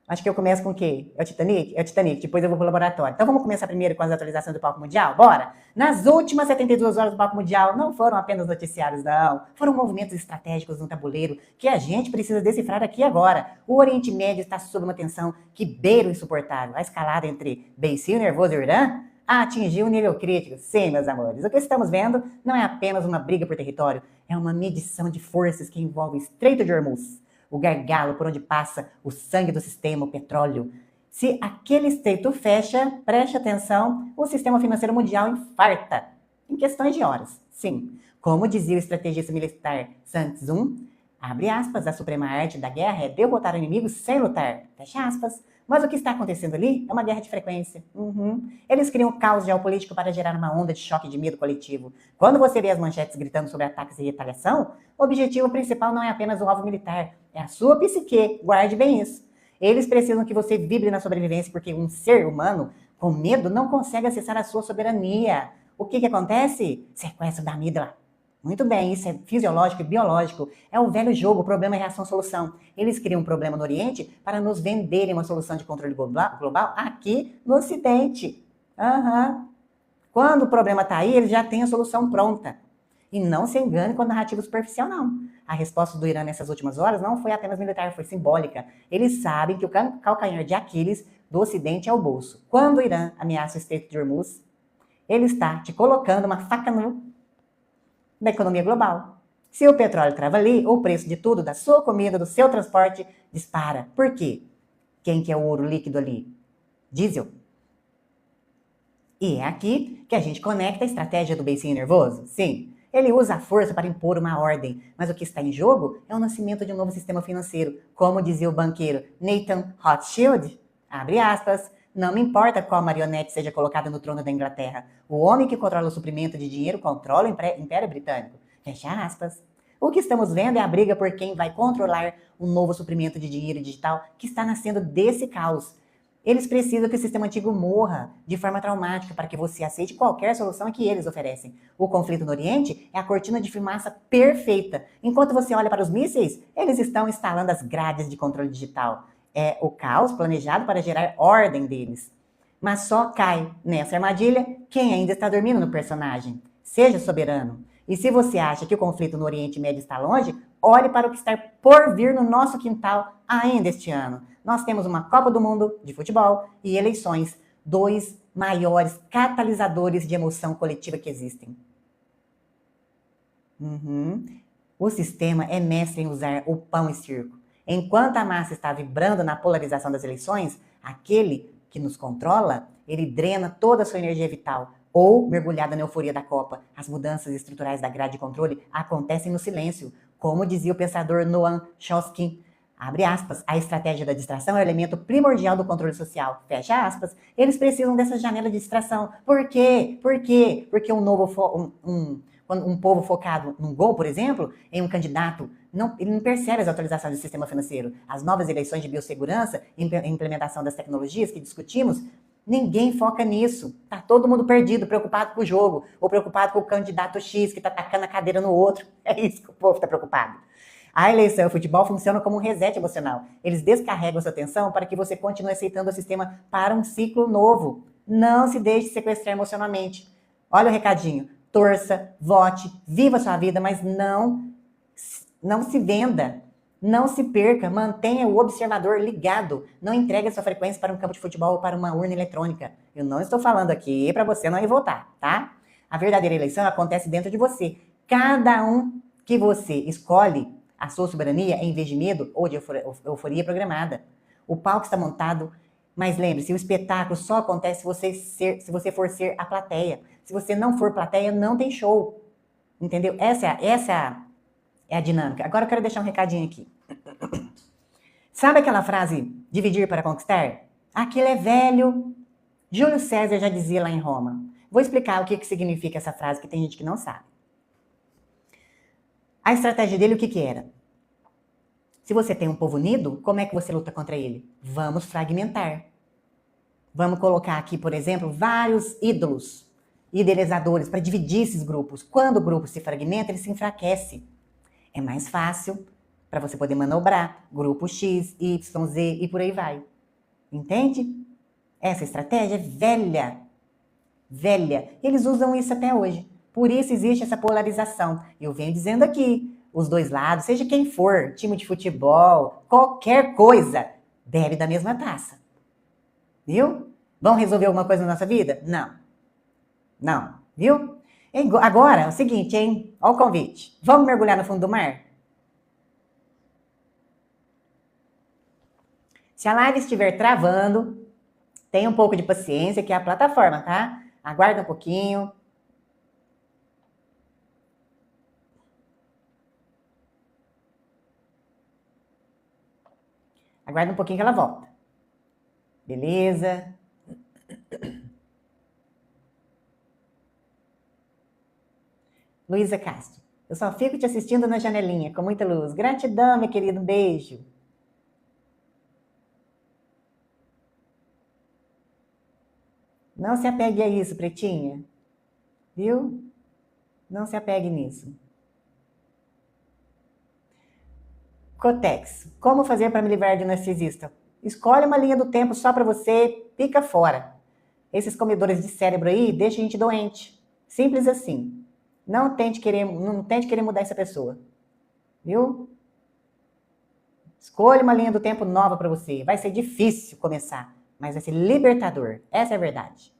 acho que eu começo com o quê? É o Titanic? É o Titanic, depois eu vou pro laboratório. Então vamos começar primeiro com as atualizações do palco mundial? Bora? Nas últimas 72 horas do palco mundial, não foram apenas noticiários, não. Foram movimentos estratégicos no tabuleiro que a gente precisa decifrar aqui agora. O Oriente Médio está sob uma tensão que beira o insuportável. A escalada entre beicinho nervoso e Irã atingiu um nível crítico. Sim, meus amores. O que estamos vendo não é apenas uma briga por território, é uma medição de forças que envolve o Estreito de Hormuz, o gargalo por onde passa o sangue do sistema, o petróleo. Se aquele estreito fecha, preste atenção, o sistema financeiro mundial infarta em questões de horas. Sim, como dizia o estrategista militar Sun Tzu, abre aspas, a suprema arte da guerra é derrotar o inimigo sem lutar, fecha aspas. Mas o que está acontecendo ali é uma guerra de frequência. Eles criam um caos geopolítico para gerar uma onda de choque de medo coletivo. Quando você vê as manchetes gritando sobre ataques e retaliação, o objetivo principal não é apenas o alvo militar, é a sua psique. Guarde bem isso. Eles precisam que você vibre na sobrevivência, porque um ser humano com medo não consegue acessar a sua soberania. O que acontece? Sequestro da amígdala. Muito bem, isso é fisiológico e biológico. É o velho jogo, problema, reação, solução. Eles criam um problema no Oriente para nos venderem uma solução de controle global aqui no Ocidente. Quando o problema está aí, eles já têm a solução pronta. E não se engane com a narrativa superficial, não. A resposta do Irã nessas últimas horas não foi apenas militar, foi simbólica. Eles sabem que o calcanhar de Aquiles do Ocidente é o bolso. Quando o Irã ameaça o Estreito de Hormuz, ele está te colocando uma faca da economia global. Se o petróleo trava ali, o preço de tudo, da sua comida, do seu transporte, dispara. Por quê? Quem que é o ouro líquido ali? Diesel. E é aqui que a gente conecta a estratégia do beicinho nervoso. Sim, ele usa a força para impor uma ordem, mas o que está em jogo é o nascimento de um novo sistema financeiro. Como dizia o banqueiro Nathan Rothschild, abre aspas, não me importa qual marionete seja colocada no trono da Inglaterra. O homem que controla o suprimento de dinheiro controla o Império Britânico. Fecha aspas. O que estamos vendo é a briga por quem vai controlar o novo suprimento de dinheiro digital que está nascendo desse caos. Eles precisam que o sistema antigo morra de forma traumática para que você aceite qualquer solução que eles oferecem. O conflito no Oriente é a cortina de fumaça perfeita. Enquanto você olha para os mísseis, eles estão instalando as grades de controle digital. É o caos planejado para gerar ordem deles. Mas só cai nessa armadilha quem ainda está dormindo no personagem. Seja soberano. E se você acha que o conflito no Oriente Médio está longe, olhe para o que está por vir no nosso quintal ainda este ano. Nós temos uma Copa do Mundo de futebol e eleições, dois maiores catalisadores de emoção coletiva que existem. O sistema é mestre em usar o pão e circo. Enquanto a massa está vibrando na polarização das eleições, aquele que nos controla, ele drena toda a sua energia vital, ou mergulhada na euforia da Copa. As mudanças estruturais da grade de controle acontecem no silêncio, como dizia o pensador Noam Chomsky. Abre aspas, a estratégia da distração é o elemento primordial do controle social. Fecha aspas. Eles precisam dessa janela de distração. Por quê? Porque um povo focado num gol, por exemplo, em um candidato, ele não percebe as atualizações do sistema financeiro. As novas eleições de biossegurança, implementação das tecnologias que discutimos, ninguém foca nisso. Tá todo mundo perdido, preocupado com o jogo, ou preocupado com o candidato X que tá tacando a cadeira no outro. É isso que o povo tá preocupado. A eleição e o futebol funcionam como um reset emocional. Eles descarregam sua atenção para que você continue aceitando o sistema para um ciclo novo. Não se deixe sequestrar emocionalmente. Olha o recadinho. Torça, vote, viva a sua vida, mas não se venda. Não se perca, mantenha o observador ligado. Não entregue a sua frequência para um campo de futebol ou para uma urna eletrônica. Eu não estou falando aqui para você não ir votar, tá? A verdadeira eleição acontece dentro de você. Cada um que você escolhe, a sua soberania é em vez de medo ou de euforia programada. O palco está montado Mas lembre-se, o espetáculo só acontece se você for ser a plateia. Se você não for plateia, não tem show. Entendeu? Essa é a dinâmica. Agora eu quero deixar um recadinho aqui. Sabe aquela frase, dividir para conquistar? Aquilo é velho. Júlio César já dizia lá em Roma. Vou explicar o que significa essa frase, que tem gente que não sabe. A estratégia dele, o que era? Se você tem um povo unido, como é que você luta contra ele? Vamos fragmentar. Vamos colocar aqui, por exemplo, vários ídolos, idealizadores, para dividir esses grupos. Quando o grupo se fragmenta, ele se enfraquece. É mais fácil para você poder manobrar grupo X, Y, Z e por aí vai. Entende? Essa estratégia é velha. Velha. Eles usam isso até hoje. Por isso existe essa polarização. Eu venho dizendo aqui, os dois lados, seja quem for, time de futebol, qualquer coisa, bebe da mesma taça. Viu? Vão resolver alguma coisa na nossa vida? Não. Não. Viu? Agora, é o seguinte, hein? Olha o convite. Vamos mergulhar no fundo do mar? Se a live estiver travando, tenha um pouco de paciência, que é a plataforma, tá? Aguarda um pouquinho. Aguarda um pouquinho que ela volta. Beleza? Luísa Castro. Eu só fico te assistindo na janelinha, com muita luz. Gratidão, meu querido. Um beijo. Não se apegue a isso, pretinha. Viu? Não se apegue nisso. Cotex. Como fazer para me livrar de narcisista? Escolhe uma linha do tempo só para você, pica fora. Esses comedores de cérebro aí deixam a gente doente. Simples assim. Não tente querer mudar essa pessoa. Viu? Escolha uma linha do tempo nova para você. Vai ser difícil começar, mas vai ser libertador. Essa é a verdade.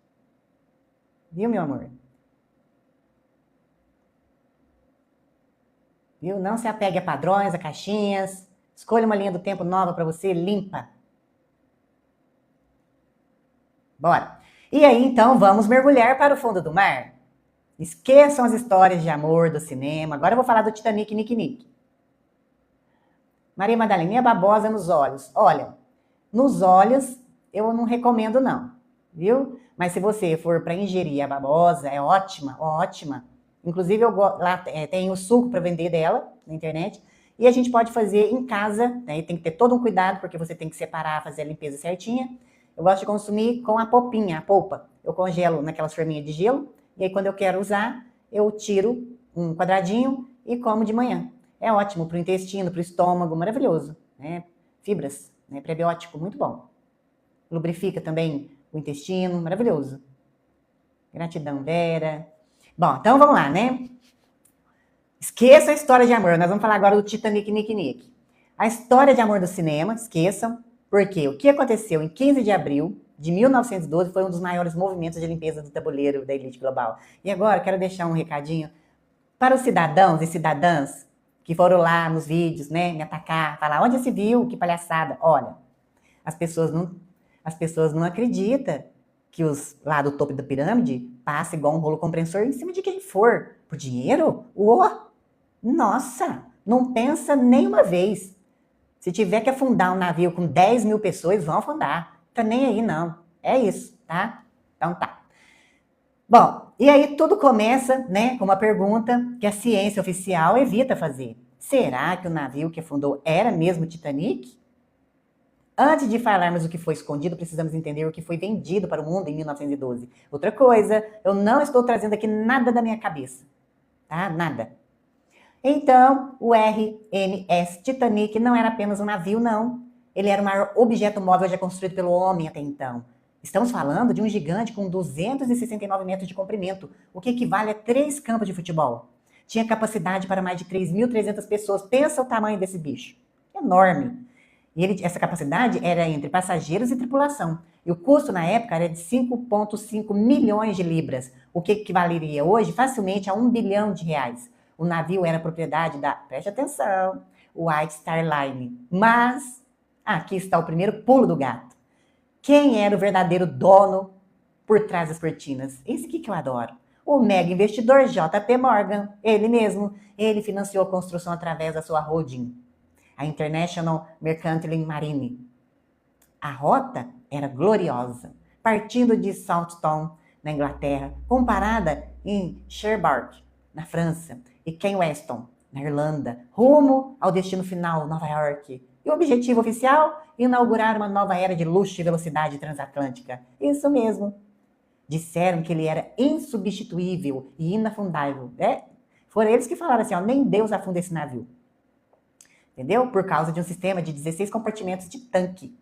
Viu, meu amor? Viu? Não se apegue a padrões, a caixinhas. Escolha uma linha do tempo nova para você, limpa. Bora. E aí, então, vamos mergulhar para o fundo do mar. Esqueçam as histórias de amor do cinema. Agora eu vou falar do Titanic, Nick. Maria Madalena, babosa nos olhos. Olha, nos olhos eu não recomendo não, viu? Mas se você for para ingerir a babosa, é ótima, ótima. Inclusive, lá tem o suco para vender dela na internet. E a gente pode fazer em casa, né? Tem que ter todo um cuidado, porque você tem que separar, fazer a limpeza certinha. Eu gosto de consumir com a polpinha, a polpa. Eu congelo naquelas forminhas de gelo. E aí, quando eu quero usar, eu tiro um quadradinho e como de manhã. É ótimo para o intestino, para o estômago, maravilhoso. Né? Fibras, né? Prebiótico, muito bom. Lubrifica também o intestino, maravilhoso. Gratidão, Vera. Bom, então vamos lá, né? Esqueçam a história de amor. Nós vamos falar agora do Titanic, Nick. A história de amor do cinema, esqueçam. Porque o que aconteceu em 15 de abril de 1912 foi um dos maiores movimentos de limpeza do tabuleiro da elite global. E agora quero deixar um recadinho para os cidadãos e cidadãs que foram lá nos vídeos, né, me atacar, falar onde se viu, que palhaçada. Olha, as pessoas não acreditam que os lá do topo da pirâmide passam igual um rolo compressor em cima de quem for. Por dinheiro? Nossa, não pensa nem uma vez. Se tiver que afundar um navio com 10 mil pessoas, vão afundar. Tá nem aí, não. É isso, tá? Então tá. Bom, e aí tudo começa, né, com uma pergunta que a ciência oficial evita fazer. Será que o navio que afundou era mesmo o Titanic? Antes de falarmos o que foi escondido, precisamos entender o que foi vendido para o mundo em 1912. Outra coisa, eu não estou trazendo aqui nada da minha cabeça, tá? Nada. Então, o RMS Titanic não era apenas um navio, não. Ele era o maior objeto móvel já construído pelo homem até então. Estamos falando de um gigante com 269 metros de comprimento, o que equivale a 3 campos de futebol. Tinha capacidade para mais de 3.300 pessoas. Pensa o tamanho desse bicho. Enorme. E essa capacidade era entre passageiros e tripulação. E o custo na época era de 5,5 milhões de libras, o que equivaleria hoje facilmente a 1 bilhão de reais. O navio era propriedade da, preste atenção, White Star Line. Mas, aqui está o primeiro pulo do gato. Quem era o verdadeiro dono por trás das cortinas? Esse aqui que eu adoro. O mega investidor JP Morgan, ele mesmo. Ele financiou a construção através da sua holding, a International Mercantile Marine. A rota era gloriosa, partindo de Southampton, na Inglaterra, comparada em Cherbourg, na França, e Key Weston, na Irlanda, rumo ao destino final, Nova York. E o objetivo oficial? Inaugurar uma nova era de luxo e velocidade transatlântica. Isso mesmo. Disseram que ele era insubstituível e inafundável. Foram eles que falaram assim, ó, nem Deus afunda esse navio. Entendeu? Por causa de um sistema de 16 compartimentos de tanque.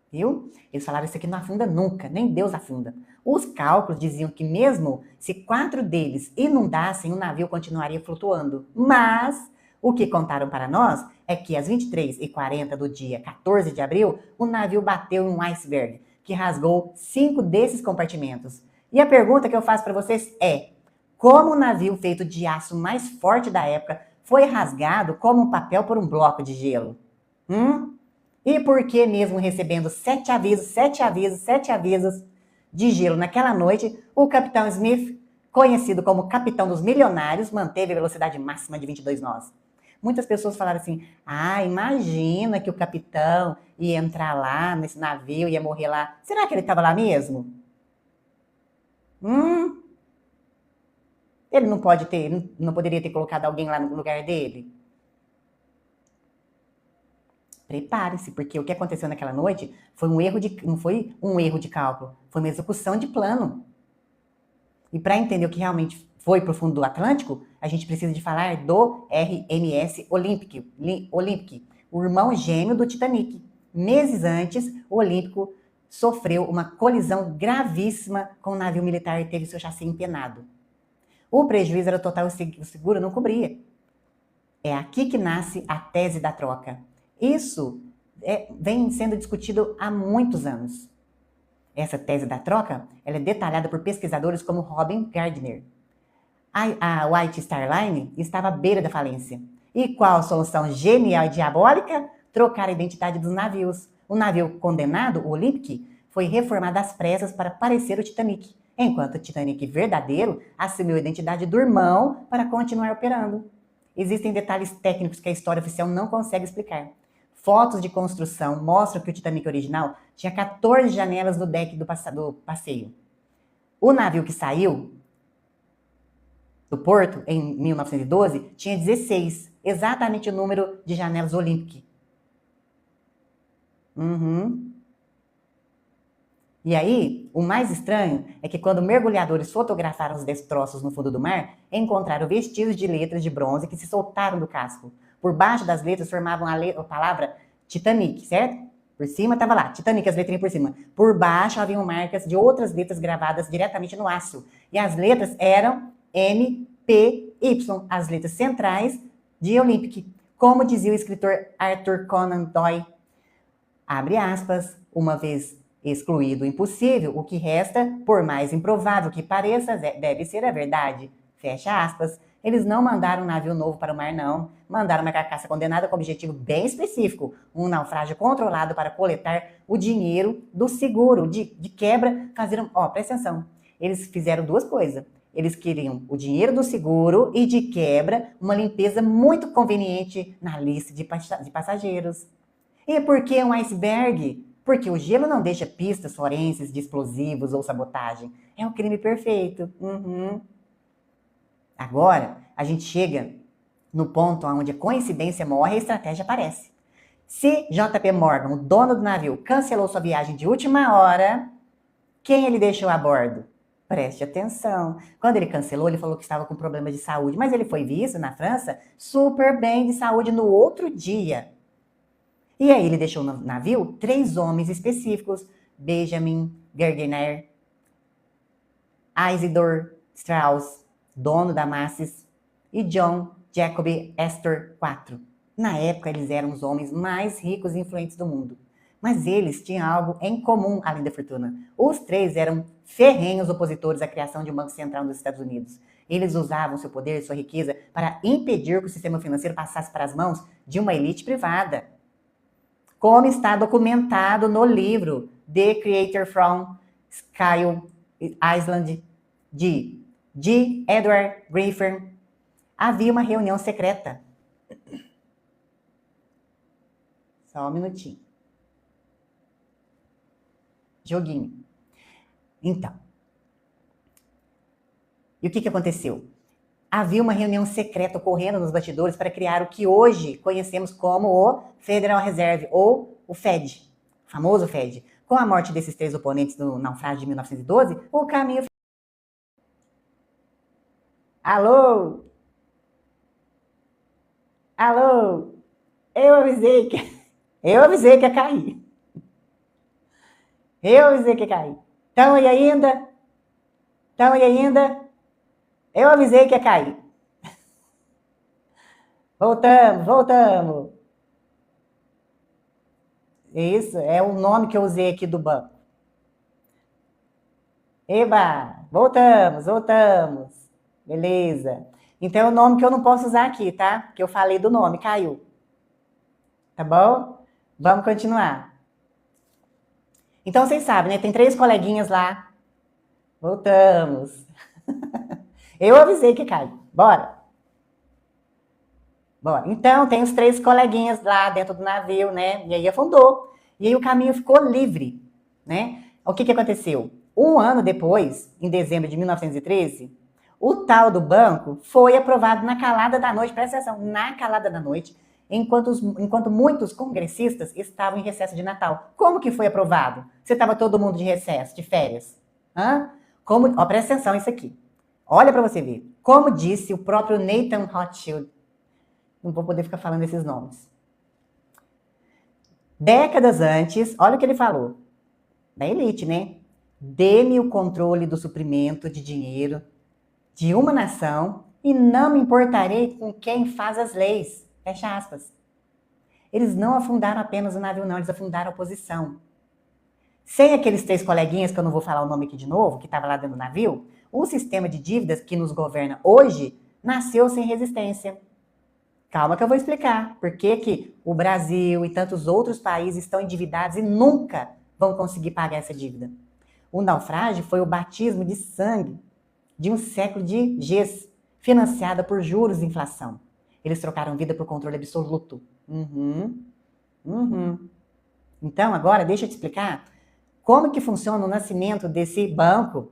Viu? Eles falaram, isso aqui não afunda nunca, nem Deus afunda. Os cálculos diziam que mesmo se 4 deles inundassem, o navio continuaria flutuando. Mas o que contaram para nós é que às 23h40 do dia 14 de abril, o navio bateu em um iceberg, que rasgou 5 desses compartimentos. E a pergunta que eu faço para vocês é, como o navio feito de aço mais forte da época foi rasgado como um papel por um bloco de gelo? E por que mesmo recebendo 7 avisos de gelo naquela noite, o capitão Smith, conhecido como capitão dos milionários, manteve a velocidade máxima de 22 nós? Muitas pessoas falaram assim, imagina que o capitão ia entrar lá nesse navio, ia morrer lá. Será que ele estava lá mesmo? Ele não poderia ter colocado alguém lá no lugar dele? Prepare-se, porque o que aconteceu naquela noite foi não foi um erro de cálculo, foi uma execução de plano. E para entender o que realmente foi para o fundo do Atlântico, a gente precisa de falar do RMS Olympic, o irmão gêmeo do Titanic. Meses antes, o Olímpico sofreu uma colisão gravíssima com um navio militar e teve seu chassi empenado. O prejuízo era total e o seguro não cobria. É aqui que nasce a tese da troca. Isso vem sendo discutido há muitos anos. Essa tese da troca ela é detalhada por pesquisadores como Robin Gardner. A White Star Line estava à beira da falência. E qual a solução genial e diabólica? Trocar a identidade dos navios. O navio condenado, o Olympic, foi reformado às pressas para parecer o Titanic, enquanto o Titanic verdadeiro assumiu a identidade do irmão para continuar operando. Existem detalhes técnicos que a história oficial não consegue explicar. Fotos de construção mostram que o Titanic original tinha 14 janelas no deck do passeio. O navio que saiu do porto em 1912 tinha 16, exatamente o número de janelas Olympic. E aí, o mais estranho é que quando mergulhadores fotografaram os destroços no fundo do mar, encontraram vestígios de letras de bronze que se soltaram do casco. Por baixo das letras formavam a palavra Titanic, certo? Por cima estava lá, Titanic, as letrinhas por cima. Por baixo haviam marcas de outras letras gravadas diretamente no aço. E as letras eram MPY, as letras centrais de Olympic. Como dizia o escritor Arthur Conan Doyle, abre aspas, uma vez excluído o impossível, o que resta, por mais improvável que pareça, deve ser a verdade. Fecha aspas. Eles não mandaram um navio novo para o mar, não. Mandaram uma carcaça condenada com objetivo bem específico. Um naufrágio controlado para coletar o dinheiro do seguro. De quebra, presta atenção. Eles fizeram 2 coisas. Eles queriam o dinheiro do seguro e, de quebra, uma limpeza muito conveniente na lista de passageiros. E por que um iceberg? Porque o gelo não deixa pistas forenses de explosivos ou sabotagem. É o crime perfeito. Agora, a gente chega no ponto onde a coincidência morre e a estratégia aparece. Se JP Morgan, o dono do navio, cancelou sua viagem de última hora, quem ele deixou a bordo? Preste atenção. Quando ele cancelou, ele falou que estava com problemas de saúde, mas ele foi visto na França super bem de saúde no outro dia. E aí ele deixou no navio 3 homens específicos, Benjamin Gardner, Isidore Strauss, dono da Macy's, e John Jacob Astor IV. Na época, eles eram os homens mais ricos e influentes do mundo. Mas eles tinham algo em comum além da fortuna. Os 3 eram ferrenhos opositores à criação de um banco central nos Estados Unidos. Eles usavam seu poder e sua riqueza para impedir que o sistema financeiro passasse para as mãos de uma elite privada. Como está documentado no livro The Creator from Skye Island, de Edward Griffin. Havia uma reunião secreta. Só um minutinho. Joguinho. Então. E o que aconteceu? Havia uma reunião secreta ocorrendo nos bastidores para criar o que hoje conhecemos como o Federal Reserve, ou o Fed, o famoso Fed. Com a morte desses 3 oponentes do naufrágio de 1912, o caminho... Alô? Alô? Eu avisei que ia cair. Eu avisei que ia cair. Estão aí ainda? Estão aí ainda? Eu avisei que ia cair. Voltamos. Isso, é o nome que eu usei aqui do banco. Eba, voltamos. Beleza. Então é o nome que eu não posso usar aqui, tá? Que eu falei do nome, caiu. Tá bom? Vamos continuar. Então vocês sabem, né? Tem 3 coleguinhas lá. Voltamos. Eu avisei que cai. Bora. Então, tem os 3 coleguinhas lá dentro do navio, né? E aí afundou. E aí o caminho ficou livre, né? O que aconteceu? Um ano depois, em dezembro de 1913, o tal do banco foi aprovado na calada da noite, presta atenção, na calada da noite, enquanto muitos congressistas estavam em recesso de Natal. Como que foi aprovado? Você estava todo mundo de recesso, de férias? Presta atenção isso aqui. Olha para você ver. Como disse o próprio Nathan Rothschild, não vou poder ficar falando esses nomes. Décadas antes, olha o que ele falou. Da elite, né? Dê-me o controle do suprimento de dinheiro de uma nação e não me importarei com quem faz as leis. Fecha aspas. Eles não afundaram apenas o navio, não. Eles afundaram a oposição. Sem aqueles 3 coleguinhas, que eu não vou falar o nome aqui de novo, que estava lá dentro do navio, o sistema de dívidas que nos governa hoje nasceu sem resistência. Calma que eu vou explicar por que o Brasil e tantos outros países estão endividados e nunca vão conseguir pagar essa dívida. O naufrágio foi o batismo de sangue de um século de Gs, financiada por juros e inflação. Eles trocaram vida por controle absoluto. Então, agora, deixa eu te explicar como que funciona o nascimento desse banco,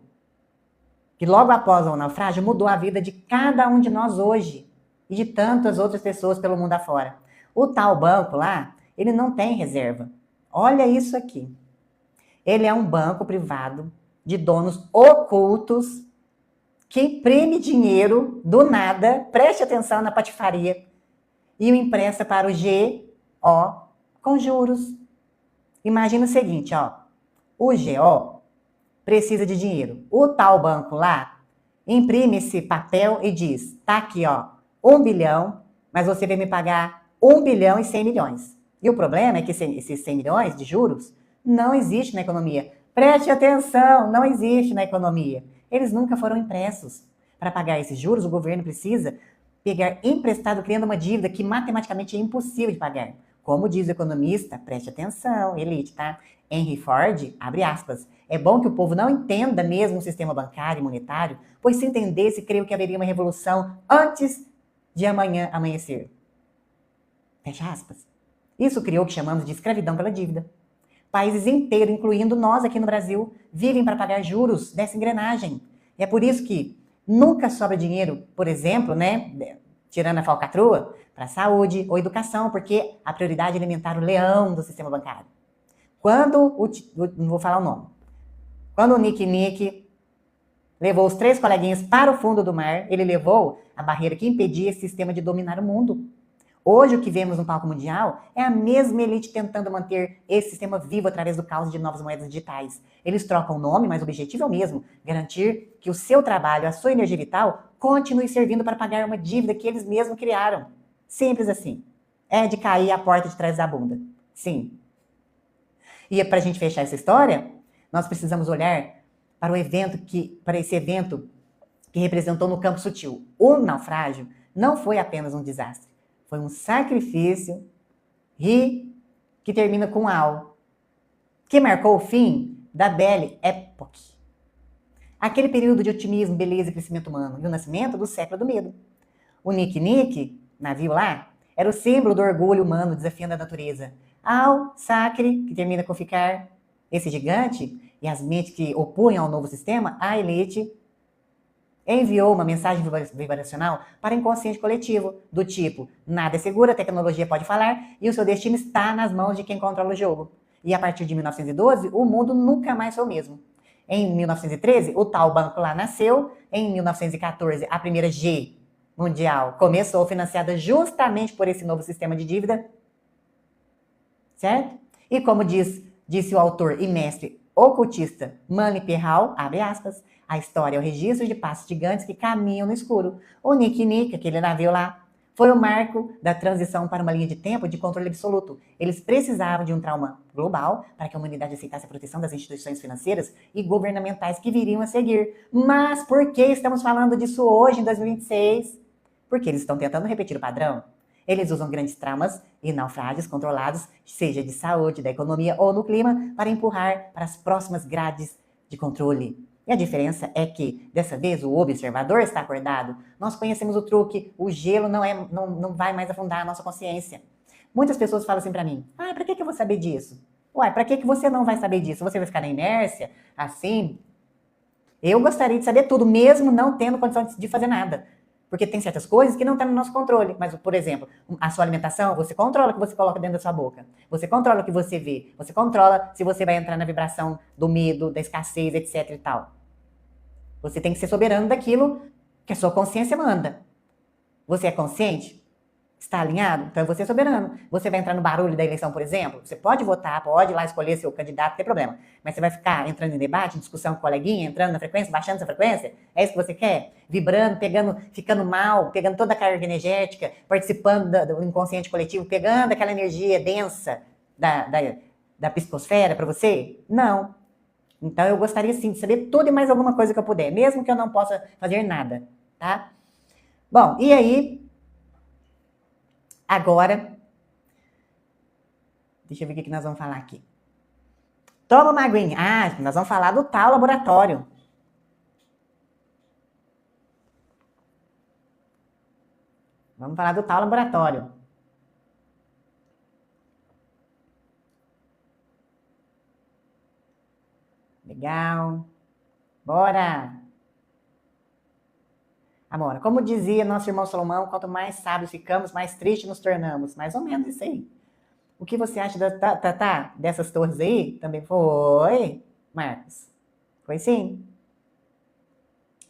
que logo após o naufrágio mudou a vida de cada um de nós hoje e de tantas outras pessoas pelo mundo afora. O tal banco lá, ele não tem reserva. Olha isso aqui. Ele é um banco privado de donos ocultos que imprime dinheiro do nada, preste atenção na patifaria, e o empresta para o GO com juros. Imagina o seguinte, o GO precisa de dinheiro. O tal banco lá imprime esse papel e diz, tá aqui, 1 bilhão, mas você vai me pagar 1 bilhão e 100 milhões. E o problema é que esses 100 milhões de juros não existe na economia. Preste atenção, não existe na economia. Eles nunca foram impressos. Para pagar esses juros, o governo precisa pegar emprestado, criando uma dívida que matematicamente é impossível de pagar. Como diz o economista, preste atenção, elite, tá? Henry Ford, abre aspas, é bom que o povo não entenda mesmo o sistema bancário e monetário, pois se entendesse, creio que haveria uma revolução antes de amanhã amanhecer. Fecha aspas. Isso criou o que chamamos de escravidão pela dívida. Países inteiros, incluindo nós aqui no Brasil, vivem para pagar juros dessa engrenagem. E é por isso que nunca sobra dinheiro, por exemplo, né, tirando a falcatrua, para saúde ou educação, porque a prioridade é alimentar o leão do sistema bancário. Não vou falar o nome, quando o Nick levou os 3 coleguinhas para o fundo do mar, ele levou a barreira que impedia esse sistema de dominar o mundo. Hoje, o que vemos no palco mundial é a mesma elite tentando manter esse sistema vivo através do caos de novas moedas digitais. Eles trocam o nome, mas o objetivo é o mesmo, garantir que o seu trabalho, a sua energia vital, continue servindo para pagar uma dívida que eles mesmos criaram. Simples assim. É de cair a porta de trás da bunda. Sim. E para a gente fechar essa história, nós precisamos olhar para esse evento que representou no campo sutil. O naufrágio não foi apenas um desastre. Foi um sacrifício que termina com ao. que marcou o fim da Belle Époque. Aquele período de otimismo, beleza e crescimento humano, e o nascimento do século do medo. O Nick, navio lá, era o símbolo do orgulho humano desafiando a natureza. Ao Sacre, que termina com ficar, esse gigante, e as mentes que opunham ao novo sistema, a elite enviou uma mensagem vibracional para o inconsciente coletivo, do tipo, nada é seguro, a tecnologia pode falar, e o seu destino está nas mãos de quem controla o jogo. E a partir de 1912, o mundo nunca mais foi o mesmo. Em 1913, o tal banco lá nasceu. Em 1914, a primeira G mundial começou, financiada justamente por esse novo sistema de dívida. Certo? E como disse o autor e mestre ocultista Manly Perral, abre aspas, a história é o registro de passos gigantes que caminham no escuro. O Nick, aquele navio lá, foi o marco da transição para uma linha de tempo de controle absoluto. Eles precisavam de um trauma global para que a humanidade aceitasse a proteção das instituições financeiras e governamentais que viriam a seguir. Mas por que estamos falando disso hoje, em 2026? Porque eles estão tentando repetir o padrão. Eles usam grandes traumas e naufrágios controlados, seja de saúde, da economia ou no clima, para empurrar para as próximas grades de controle. E a diferença é que, dessa vez, o observador está acordado. Nós conhecemos o truque, o gelo não vai mais afundar a nossa consciência. Muitas pessoas falam assim para mim, para que eu vou saber disso? Uai, para que você não vai saber disso? Você vai ficar na inércia, assim? Eu gostaria de saber tudo, mesmo não tendo condição de fazer nada. Porque tem certas coisas que não estão no nosso controle. Mas, por exemplo, a sua alimentação, você controla o que você coloca dentro da sua boca. Você controla o que você vê. Você controla se você vai entrar na vibração do medo, da escassez, etc e tal. Você tem que ser soberano daquilo que a sua consciência manda. Você é consciente? Está alinhado? Então você é soberano. Você vai entrar no barulho da eleição, por exemplo? Você pode votar, pode ir lá escolher seu candidato, não tem problema. Mas você vai ficar entrando em debate, em discussão com o coleguinha, entrando na frequência, baixando essa frequência? É isso que você quer? Vibrando, ficando mal, pegando toda a carga energética, participando do inconsciente coletivo, pegando aquela energia densa da psicosfera para você? Não. Então eu gostaria sim de saber tudo e mais alguma coisa que eu puder, mesmo que eu não possa fazer nada, tá? Bom, e aí, agora, deixa eu ver o que nós vamos falar aqui. Toma uma aguinha. Nós vamos falar do tal laboratório. Vamos falar do tal laboratório. Legal. Bora! Amora, como dizia nosso irmão Salomão, quanto mais sábios ficamos, mais tristes nos tornamos. Mais ou menos isso aí. O que você acha dessas torres aí? Também foi, Marcos? Foi sim.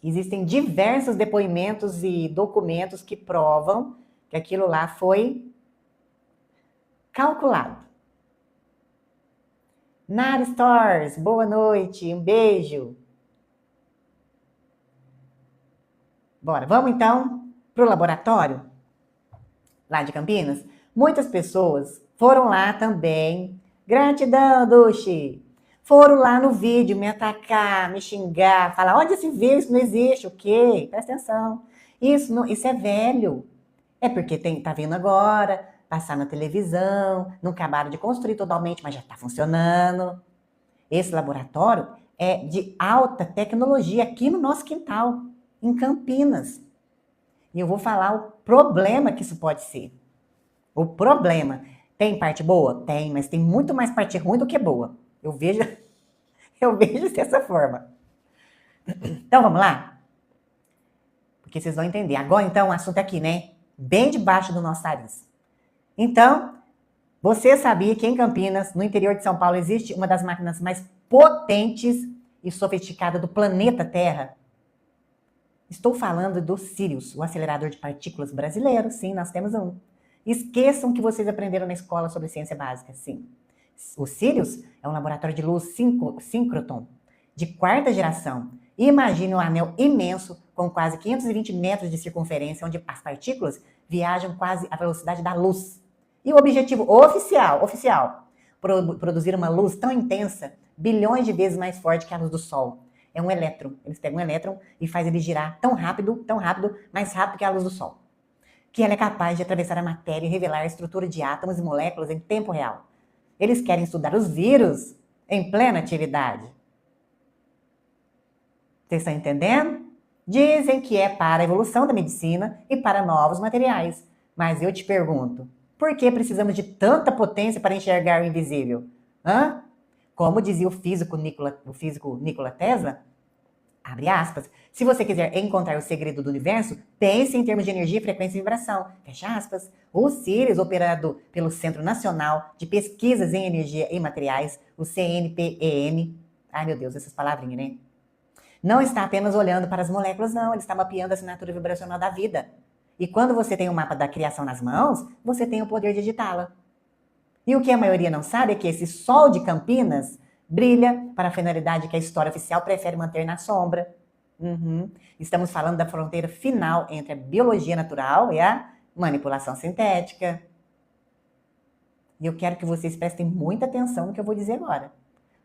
Existem diversos depoimentos e documentos que provam que aquilo lá foi calculado. Nara Stores, boa noite, um beijo. Bora, vamos então para o laboratório lá de Campinas? Muitas pessoas foram lá também. Gratidão, Dushi. Foram lá no vídeo me atacar, me xingar, falar, onde se viu, isso não existe, o quê? Presta atenção. Isso é velho. É porque tá vindo agora, passar na televisão, não acabaram de construir totalmente, mas já está funcionando. Esse laboratório é de alta tecnologia aqui no nosso quintal, em Campinas. E eu vou falar o problema que isso pode ser. O problema. Tem parte boa? Tem, mas tem muito mais parte ruim do que boa. Eu vejo dessa forma. Então, vamos lá? Porque vocês vão entender. Agora, então, o assunto é aqui, né? Bem debaixo do nosso nariz. Então, você sabia que em Campinas, no interior de São Paulo, existe uma das máquinas mais potentes e sofisticadas do planeta Terra? Estou falando do Sirius, o acelerador de partículas brasileiro. Sim, nós temos um. Esqueçam que vocês aprenderam na escola sobre ciência básica. Sim. O Sirius é um laboratório de luz síncroton, de quarta geração. Imagine um anel imenso, com quase 520 metros de circunferência, onde as partículas viajam quase à velocidade da luz. E o objetivo oficial, produzir uma luz tão intensa, bilhões de vezes mais forte que a luz do Sol. É um elétron. Eles pegam um elétron e fazem ele girar tão rápido, mais rápido que a luz do Sol. Que ela é capaz de atravessar a matéria e revelar a estrutura de átomos e moléculas em tempo real. Eles querem estudar os vírus. em plena atividade. Vocês estão entendendo? Dizem que é para a evolução da medicina e para novos materiais. Mas eu te pergunto, por que precisamos de tanta potência para enxergar o invisível? Hã? Como dizia o físico Nikola Tesla, abre aspas, se você quiser encontrar o segredo do universo, pense em termos de energia, frequência e vibração. Fecha aspas. O Sirius, operado pelo Centro Nacional de Pesquisas em Energia e Materiais, o CNPEM, ai meu Deus, essas palavrinhas, né? Não está apenas olhando para as moléculas, não. Ele está mapeando a assinatura vibracional da vida. E quando você tem o mapa da criação nas mãos, você tem o poder de editá-la. E o que a maioria não sabe é que esse sol de Campinas brilha para a finalidade que a história oficial prefere manter na sombra. Estamos falando da fronteira final entre a biologia natural e a manipulação sintética. E eu quero que vocês prestem muita atenção no que eu vou dizer agora.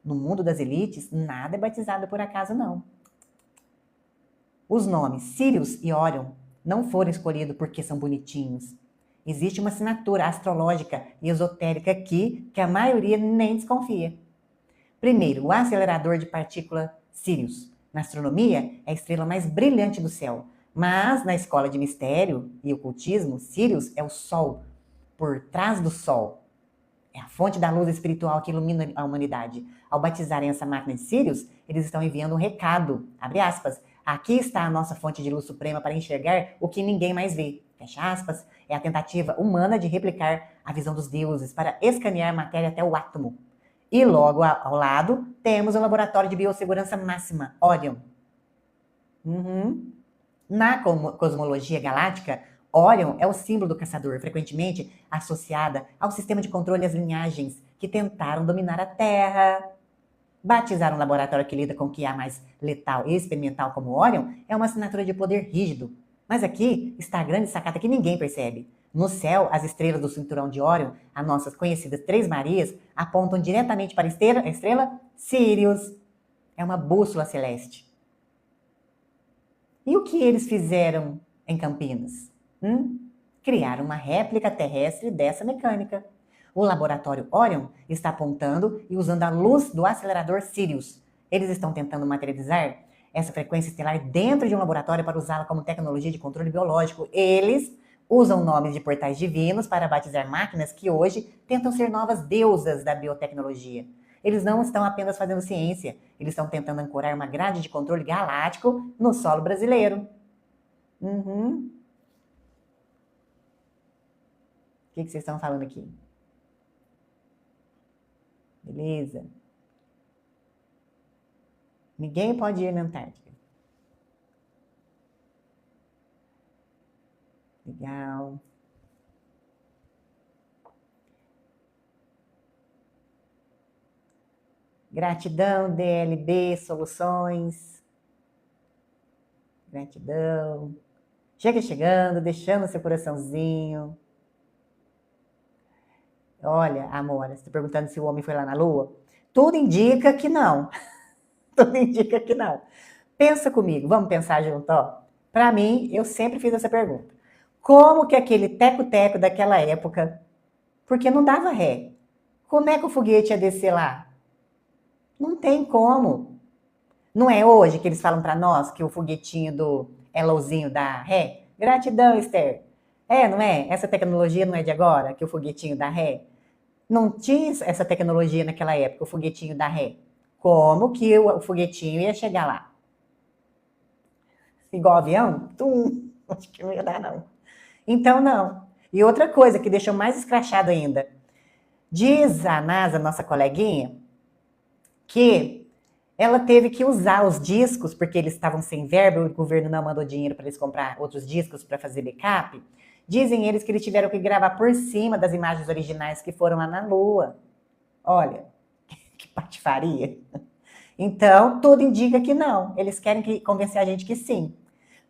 No mundo das elites, nada é batizado por acaso, não. Os nomes Sirius e Orion não foram escolhidos porque são bonitinhos. Existe uma assinatura astrológica e esotérica aqui que a maioria nem desconfia. Primeiro, o acelerador de partícula Sirius. Na astronomia, é a estrela mais brilhante do céu. Mas na escola de mistério e ocultismo, Sirius é o Sol, por trás do Sol. É a fonte da luz espiritual que ilumina a humanidade. Ao batizarem essa máquina de Sirius, eles estão enviando um recado, abre aspas, aqui está a nossa fonte de luz suprema para enxergar o que ninguém mais vê. Fecha aspas, é a tentativa humana de replicar a visão dos deuses para escanear a matéria até o átomo. E logo ao lado, temos o laboratório de biossegurança máxima, Orion. Na cosmologia galáctica, Orion é o símbolo do caçador, frequentemente associada ao sistema de controle e às linhagens que tentaram dominar a Terra. Batizar um laboratório que lida com o que há mais letal e experimental como Orion é uma assinatura de poder rígido. Mas aqui está a grande sacada que ninguém percebe. No céu, as estrelas do cinturão de Orion, as nossas conhecidas Três Marias, apontam diretamente para a estrela Sirius. É uma bússola celeste. E o que eles fizeram em Campinas? Criaram uma réplica terrestre dessa mecânica. O laboratório Orion está apontando e usando a luz do acelerador Sirius. Eles estão tentando materializar essa frequência estelar dentro de um laboratório para usá-la como tecnologia de controle biológico. Eles usam nomes de portais divinos para batizar máquinas que hoje tentam ser novas deusas da biotecnologia. Eles não estão apenas fazendo ciência, eles estão tentando ancorar uma grade de controle galáctico no solo brasileiro. O que vocês estão falando aqui? Beleza? Ninguém pode ir na Antártica. Legal. Gratidão, DLB Soluções. Gratidão. Chega chegando, deixando seu coraçãozinho. Olha, Amora, você está perguntando se o homem foi lá na Lua? Tudo indica que não. Tudo indica que não. Pensa comigo, vamos pensar junto, ó. Para mim, eu sempre fiz essa pergunta. Como que aquele teco-teco daquela época, porque não dava ré, como é que o foguete ia descer lá? Não tem como. Não é hoje que eles falam para nós que o foguetinho do Elozinho dá ré? Gratidão, Esther. Não é? Essa tecnologia não é de agora, que o foguetinho dá ré? Não tinha essa tecnologia naquela época, o foguetinho dá ré. Como que o foguetinho ia chegar lá? Igual avião? Acho que não ia dar, não. Então, não. E outra coisa que deixou mais escrachado ainda. Diz a NASA, nossa coleguinha, que ela teve que usar os discos, porque eles estavam sem verba, o governo não mandou dinheiro para eles comprar outros discos para fazer backup. Dizem eles que eles tiveram que gravar por cima das imagens originais que foram lá na Lua. Olha, que patifaria. Então, tudo indica que não. Eles querem convencer a gente que sim.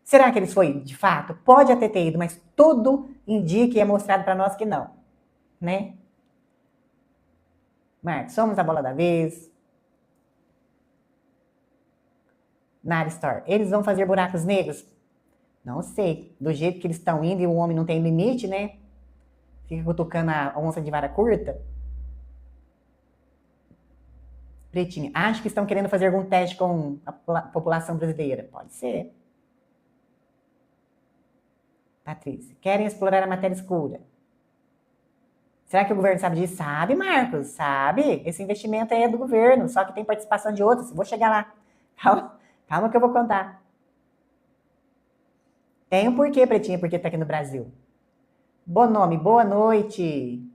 Será que eles foram de fato? Pode até ter ido, mas tudo indica e é mostrado para nós que não. Né? Marcos, somos a bola da vez. Nara Store, eles vão fazer buracos negros? Não sei. Do jeito que eles estão indo e o homem não tem limite, né? Fica cutucando a onça de vara curta. Pretinha, acho que estão querendo fazer algum teste com a população brasileira. Pode ser. Patrícia, querem explorar a matéria escura. Será que o governo sabe disso? Sabe, Marcos, sabe. Esse investimento aí é do governo, só que tem participação de outros. Vou chegar lá. Calma, calma que eu vou contar. Tem um porquê, Pretinha, porque tá aqui no Brasil. Bonome, boa noite.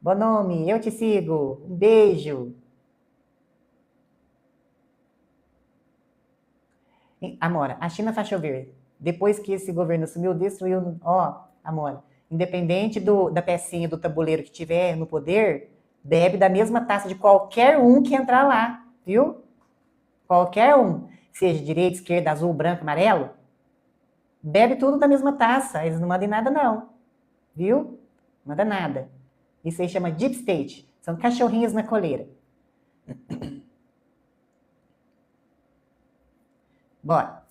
Bonome, eu te sigo. Um beijo. Amora, a China faz chover. Depois que esse governo assumiu, destruiu. Ó, Amora, independente da pecinha do tabuleiro que tiver no poder, bebe da mesma taça de qualquer um que entrar lá, viu? Qualquer um. Seja direita, esquerda, azul, branco, amarelo. Bebe tudo da mesma taça. Eles não mandam nada, não. Viu? Não manda nada. Isso aí chama Deep State. São cachorrinhos na coleira. Bora.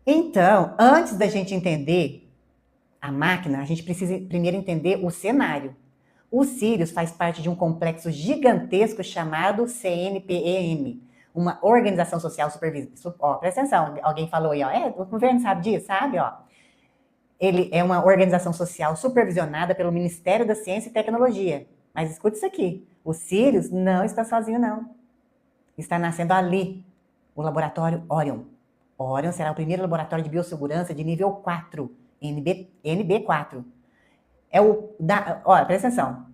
Então, antes da gente entender a máquina, a gente precisa primeiro entender o cenário. O Sirius faz parte de um complexo gigantesco chamado CNPEM, uma organização social supervisora. Ó, presta atenção, alguém falou aí, ó, o governo sabe disso, sabe, ó. Ele é uma organização social supervisionada pelo Ministério da Ciência e Tecnologia. Mas escute isso aqui, o Sirius não está sozinho, não. Está nascendo ali, o laboratório Orion. Orion será o primeiro laboratório de biossegurança de nível 4, NB4. Presta atenção.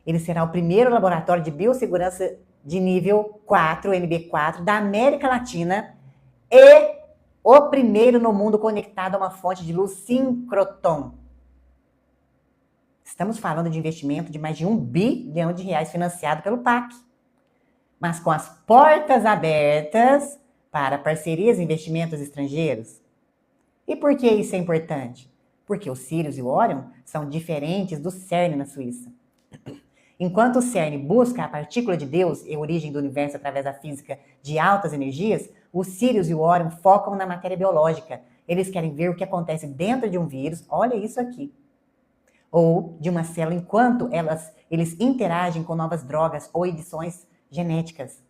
Ele será o primeiro laboratório de biossegurança de nível 4, NB4, da América Latina e o primeiro no mundo conectado a uma fonte de luz síncrotron. Estamos falando de investimento de mais de R$1 bilhão financiado pelo PAC. Mas com as portas abertas para parcerias e investimentos estrangeiros. E por que isso é importante? Porque o Sirius e o Orion são diferentes do CERN na Suíça. Enquanto o CERN busca a partícula de Deus e a origem do universo através da física de altas energias, o Sirius e o Orion focam na matéria biológica. Eles querem ver o que acontece dentro de um vírus, olha isso aqui, ou de uma célula enquanto eles interagem com novas drogas ou edições genéticas.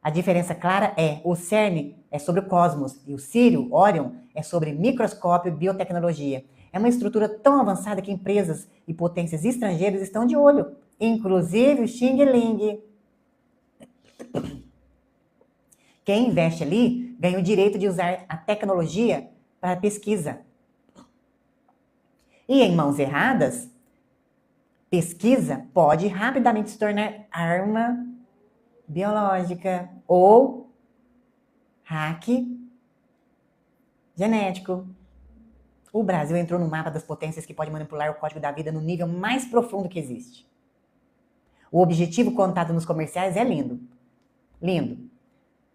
A diferença clara é, o CERN é sobre o cosmos e o Sírio, Orion, é sobre microscópio e biotecnologia. É uma estrutura tão avançada que empresas e potências estrangeiras estão de olho, inclusive o Xing Ling. Quem investe ali ganha o direito de usar a tecnologia para pesquisa. E em mãos erradas, pesquisa pode rapidamente se tornar arma biológica ou hack genético. O Brasil entrou no mapa das potências que pode manipular o código da vida no nível mais profundo que existe. O objetivo contado nos comerciais é lindo. Lindo.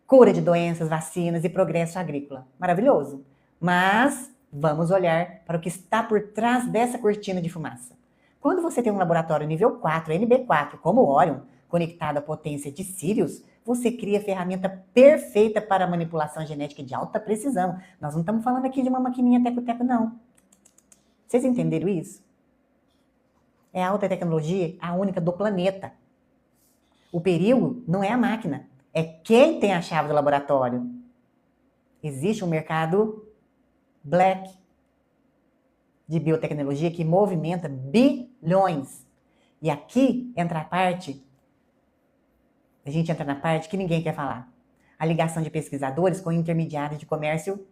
Cura de doenças, vacinas e progresso agrícola. Maravilhoso. Mas vamos olhar para o que está por trás dessa cortina de fumaça. Quando você tem um laboratório nível 4, NB4, como o Orion, conectado à potência de Sirius, você cria a ferramenta perfeita para a manipulação genética de alta precisão. Nós não estamos falando aqui de uma maquininha teco-teco, não. Vocês entenderam isso? É a alta tecnologia, a única do planeta. O perigo não é a máquina, é quem tem a chave do laboratório. Existe um mercado black de biotecnologia que movimenta bilhões. E aqui entra a gente entra na parte que ninguém quer falar. A ligação de pesquisadores com intermediários de comércio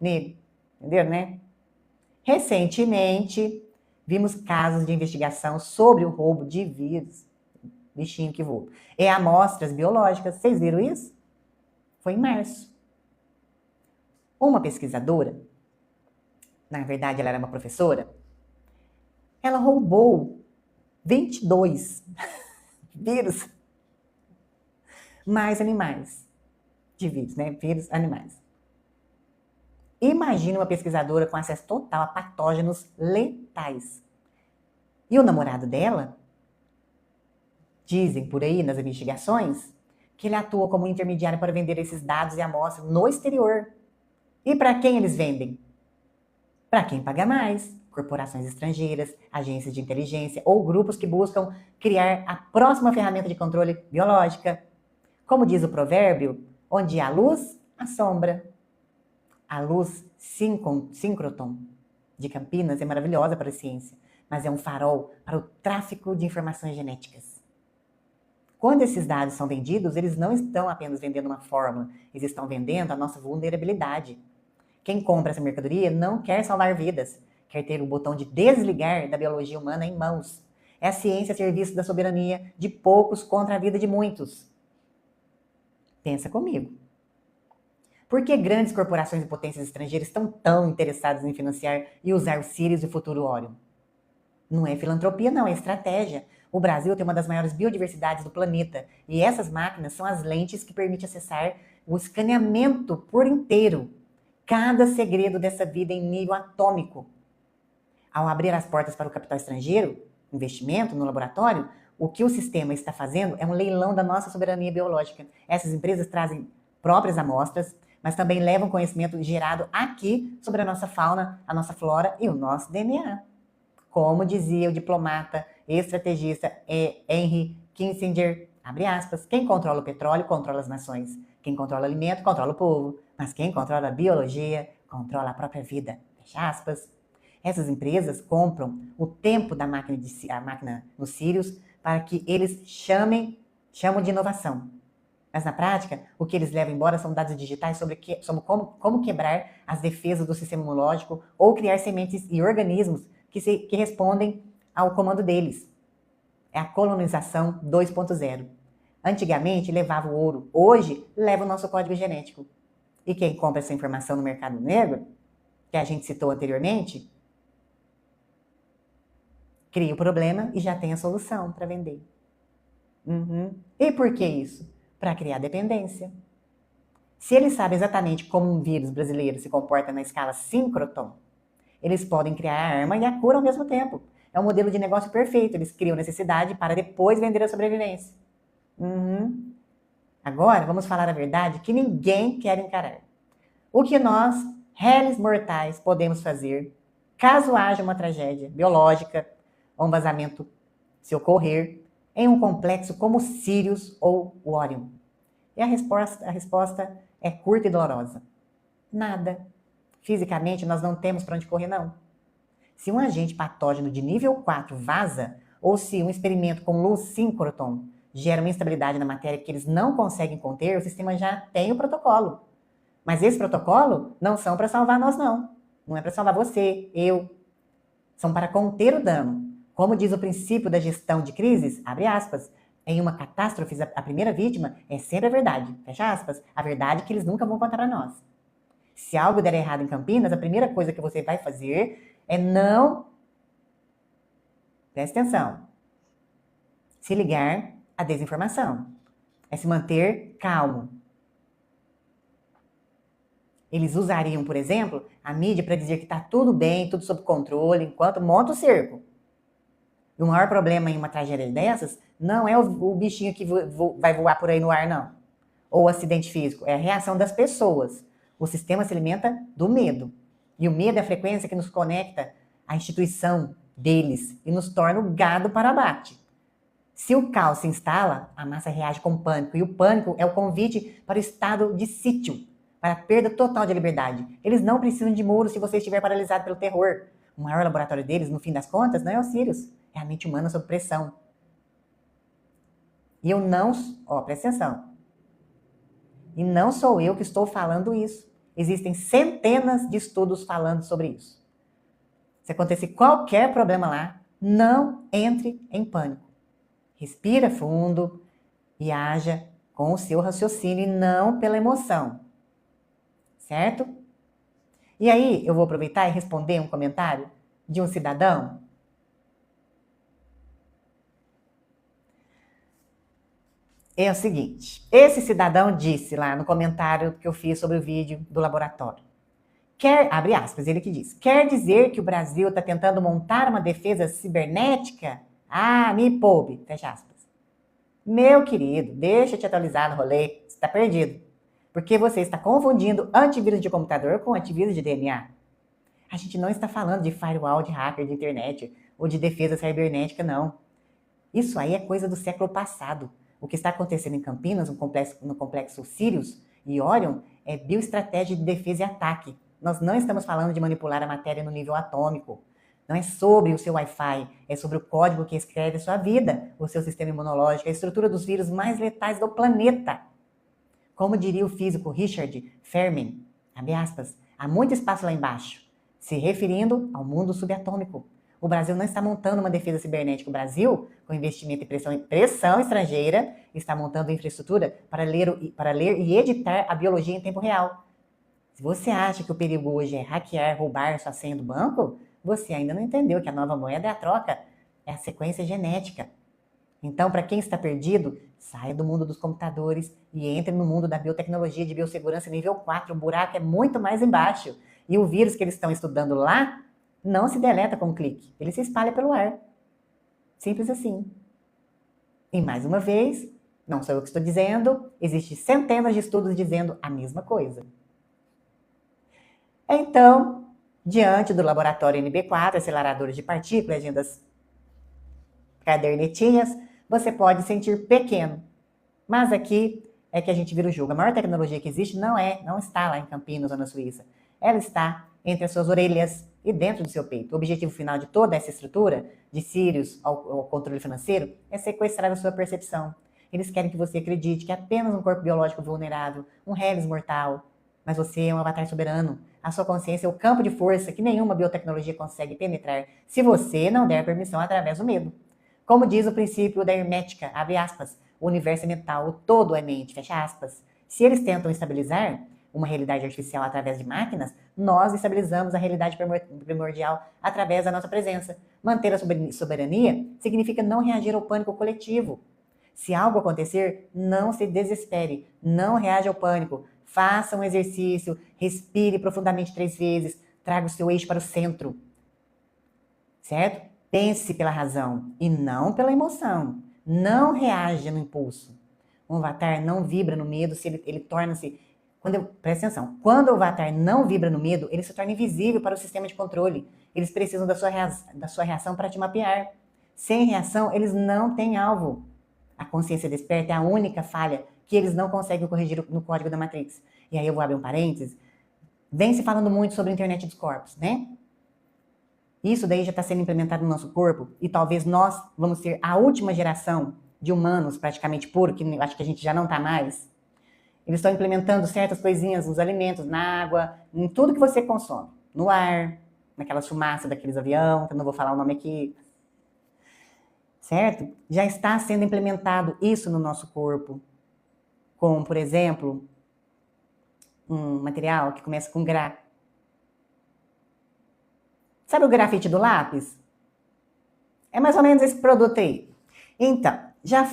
negro. Entenderam, né? Recentemente, vimos casos de investigação sobre o roubo de vírus, bichinho que voa, e amostras biológicas. Vocês viram isso? Foi em março. Uma pesquisadora, na verdade ela era uma professora, ela roubou 22 vírus mais animais, de vírus, né? Vírus animais. Imagina uma pesquisadora com acesso total a patógenos letais. E o namorado dela, dizem por aí nas investigações, que ele atua como intermediário para vender esses dados e amostras no exterior. E para quem eles vendem? Para quem paga mais. corporações estrangeiras, agências de inteligência ou grupos que buscam criar a próxima ferramenta de controle biológica. Como diz o provérbio, onde há luz, há sombra. A luz síncroton de Campinas é maravilhosa para a ciência, mas é um farol para o tráfico de informações genéticas. Quando esses dados são vendidos, eles não estão apenas vendendo uma fórmula, eles estão vendendo a nossa vulnerabilidade. Quem compra essa mercadoria não quer salvar vidas, quer ter o botão de desligar da biologia humana em mãos. É a ciência a serviço da soberania de poucos contra a vida de muitos. Pensa comigo. Por que grandes corporações e potências estrangeiras estão tão interessadas em financiar e usar o Sirius e o futuro Orion? Não é filantropia, não, é estratégia. O Brasil tem uma das maiores biodiversidades do planeta e essas máquinas são as lentes que permitem acessar o escaneamento por inteiro. Cada segredo dessa vida em nível atômico. Ao abrir as portas para o capital estrangeiro, investimento no laboratório, o que o sistema está fazendo é um leilão da nossa soberania biológica. Essas empresas trazem próprias amostras, mas também levam conhecimento gerado aqui sobre a nossa fauna, a nossa flora e o nosso DNA. Como dizia o diplomata e estrategista Henry Kissinger, abre aspas, quem controla o petróleo controla as nações. Quem controla o alimento controla o povo. Mas quem controla a biologia controla a própria vida. Fecha aspas. Essas empresas compram o tempo da máquina no Sirius para que eles chamam de inovação. Mas na prática, o que eles levam embora são dados digitais sobre como quebrar as defesas do sistema imunológico ou criar sementes e organismos que respondem ao comando deles. É a colonização 2.0. Antigamente levava o ouro, hoje leva o nosso código genético. E quem compra essa informação no mercado negro, que a gente citou anteriormente, cria o problema e já tem a solução para vender. E por que isso? Para criar dependência. Se eles sabem exatamente como um vírus brasileiro se comporta na escala síncroton, eles podem criar a arma e a cura ao mesmo tempo. É um modelo de negócio perfeito. Eles criam necessidade para depois vender a sobrevivência. Agora, vamos falar a verdade que ninguém quer encarar. O que nós, réis mortais, podemos fazer caso haja uma tragédia biológica ou um vazamento se ocorrer em um complexo como o Sirius ou o Orion? E a resposta é curta e dolorosa. Nada. Fisicamente, nós não temos para onde correr, não. Se um agente patógeno de nível 4 vaza, ou se um experimento com luz síncroton gera uma instabilidade na matéria que eles não conseguem conter, o sistema já tem o protocolo. Mas esse protocolo não são para salvar nós, não. Não é para salvar você, eu. São para conter o dano. Como diz o princípio da gestão de crises, abre aspas, em uma catástrofe, a primeira vítima é sempre a verdade, fecha aspas, a verdade que eles nunca vão contar para nós. Se algo der errado em Campinas, a primeira coisa que você vai fazer é não... Preste atenção. Se ligar à desinformação. É se manter calmo. Eles usariam, por exemplo, a mídia para dizer que está tudo bem, tudo sob controle, enquanto monta o cerco. E o maior problema em uma tragédia dessas não é o bichinho que vai voar por aí no ar, não. Ou o acidente físico, é a reação das pessoas. O sistema se alimenta do medo. E o medo é a frequência que nos conecta à instituição deles e nos torna o gado para abate. Se o caos se instala, a massa reage com pânico. E o pânico é o convite para o estado de sítio, para a perda total de liberdade. Eles não precisam de muros se você estiver paralisado pelo terror. O maior laboratório deles, no fim das contas, não é o Sirius. É a mente humana sob pressão. E eu não... presta atenção. E não sou eu que estou falando isso. Existem centenas de estudos falando sobre isso. Se acontecer qualquer problema lá, não entre em pânico. Respira fundo e haja com o seu raciocínio e não pela emoção. Certo? E aí, eu vou aproveitar e responder um comentário de um cidadão. É o seguinte, esse cidadão disse lá no comentário que eu fiz sobre o vídeo do laboratório. Abre aspas, ele que diz, quer dizer que o Brasil está tentando montar uma defesa cibernética? Ah, me poupe, fecha aspas. Meu querido, deixa eu te atualizar no rolê, você está perdido. Porque você está confundindo antivírus de computador com antivírus de DNA. A gente não está falando de firewall, de hacker, de internet, ou de defesa cibernética, não. Isso aí é coisa do século passado. O que está acontecendo em Campinas, no complexo Sirius e Orion, é bioestratégia de defesa e ataque. Nós não estamos falando de manipular a matéria no nível atômico. Não é sobre o seu Wi-Fi, é sobre o código que escreve a sua vida, o seu sistema imunológico, a estrutura dos vírus mais letais do planeta. Como diria o físico Richard Feynman, abre aspas, há muito espaço lá embaixo, se referindo ao mundo subatômico. O Brasil não está montando uma defesa cibernética. O Brasil, com investimento e pressão estrangeira, está montando infraestrutura para ler e editar a biologia em tempo real. Se você acha que o perigo hoje é hackear, roubar sua senha do banco, você ainda não entendeu que a nova moeda é a troca, é a sequência genética. Então, para quem está perdido, saia do mundo dos computadores e entre no mundo da biotecnologia de biossegurança nível 4. O buraco é muito mais embaixo. E o vírus que eles estão estudando lá não se deleta com um clique. Ele se espalha pelo ar. Simples assim. E mais uma vez, não sou eu que estou dizendo, existem centenas de estudos dizendo a mesma coisa. Então, diante do laboratório NB4, aceleradores de partículas, agendas cadernetinhas, você pode sentir pequeno. Mas aqui é que a gente vira o jogo. A maior tecnologia que existe não está lá em Campinas ou na Suíça. Ela está entre as suas orelhas e dentro do seu peito. O objetivo final de toda essa estrutura, de Sirius ao controle financeiro, é sequestrar a sua percepção. Eles querem que você acredite que é apenas um corpo biológico vulnerável, um reles mortal. Mas você é um avatar soberano. A sua consciência é o campo de força que nenhuma biotecnologia consegue penetrar se você não der permissão através do medo. Como diz o princípio da hermética, abre aspas, o universo é mental, o todo é mente, fecha aspas. Se eles tentam estabilizar uma realidade artificial através de máquinas, nós estabilizamos a realidade primordial através da nossa presença. Manter a soberania significa não reagir ao pânico coletivo. Se algo acontecer, não se desespere, não reaja ao pânico. Faça um exercício, respire profundamente 3 vezes, traga o seu eixo para o centro. Certo? Pense pela razão e não pela emoção. Não reaja no impulso. Um avatar não vibra no medo se ele torna-se... Presta atenção. Quando o avatar não vibra no medo, ele se torna invisível para o sistema de controle. Eles precisam da sua reação para te mapear. Sem reação, eles não têm alvo. A consciência desperta é a única falha que eles não conseguem corrigir no código da Matrix. E aí eu vou abrir um parênteses. Vem se falando muito sobre a internet dos corpos, né? Isso daí já está sendo implementado no nosso corpo e talvez nós vamos ser a última geração de humanos praticamente puros, que acho que a gente já não está mais. Eles estão implementando certas coisinhas nos alimentos, na água, em tudo que você consome. No ar, naquela fumaça daqueles aviões, que eu não vou falar o nome aqui. Certo? Já está sendo implementado isso no nosso corpo. Como, por exemplo, um material que começa com gra. Sabe o grafite do lápis? É mais ou menos esse produto aí. Então, já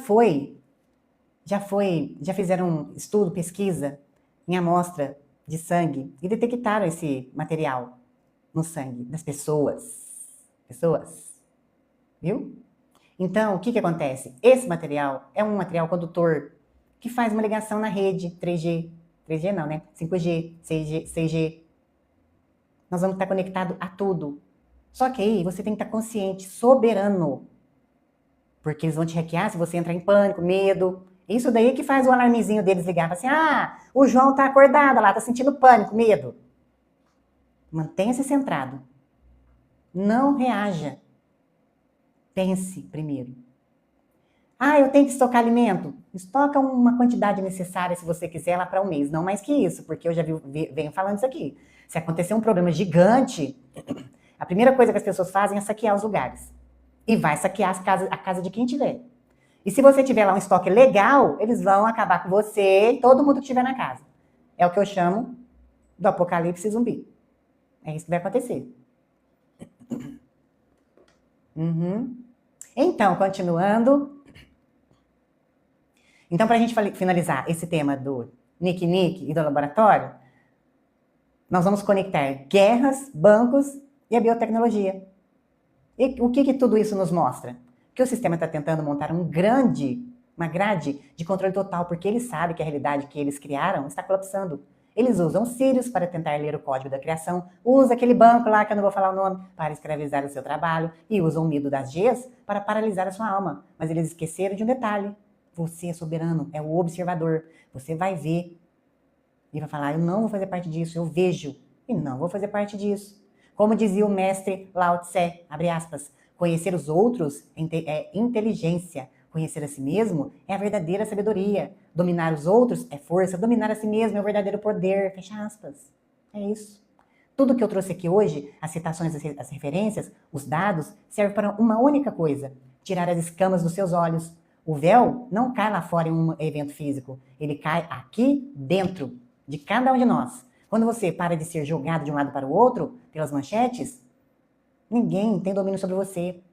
fizeram um estudo, pesquisa em amostra de sangue e detectaram esse material no sangue das pessoas. Viu? Então, o que acontece? Esse material é um material condutor que faz uma ligação na rede 3G. 3G não, né? 5G, 6G. Nós vamos estar conectados a tudo. Só que aí você tem que estar consciente, soberano. Porque eles vão te hackear se você entrar em pânico, medo. Isso daí que faz o alarmezinho deles ligar. Assim, o João tá acordado lá, tá sentindo pânico, medo. Mantenha-se centrado. Não reaja. Pense primeiro. Eu tenho que estocar alimento? Estoca uma quantidade necessária, se você quiser, lá para um mês. Não mais que isso, porque eu já venho falando isso aqui. Se acontecer um problema gigante, a primeira coisa que as pessoas fazem é saquear os lugares. E vai saquear a casa de quem tiver. E se você tiver lá um estoque legal, eles vão acabar com você e todo mundo que estiver na casa. É o que eu chamo do apocalipse zumbi. É isso que vai acontecer. Então, continuando. Então, para a gente finalizar esse tema do Nick e do laboratório, nós vamos conectar guerras, bancos e a biotecnologia. E o que tudo isso nos mostra? Que o sistema está tentando montar uma grade de controle total, porque ele sabe que a realidade que eles criaram está colapsando. Eles usam Sirius para tentar ler o código da criação, usa aquele banco lá, que eu não vou falar o nome, para escravizar o seu trabalho, e usam o medo das Gs para paralisar a sua alma. Mas eles esqueceram de um detalhe. Você é soberano, é o observador. Você vai ver e vai falar, eu não vou fazer parte disso, eu vejo e não vou fazer parte disso. Como dizia o mestre Lao Tse, abre aspas, conhecer os outros é inteligência, conhecer a si mesmo é a verdadeira sabedoria, dominar os outros é força, dominar a si mesmo é o verdadeiro poder, fecha aspas. É isso. Tudo que eu trouxe aqui hoje, as citações, as referências, os dados, serve para uma única coisa, tirar as escamas dos seus olhos. O véu não cai lá fora em um evento físico, ele cai aqui dentro de cada um de nós. Quando você para de ser jogado de um lado para o outro, pelas manchetes, ninguém tem domínio sobre você.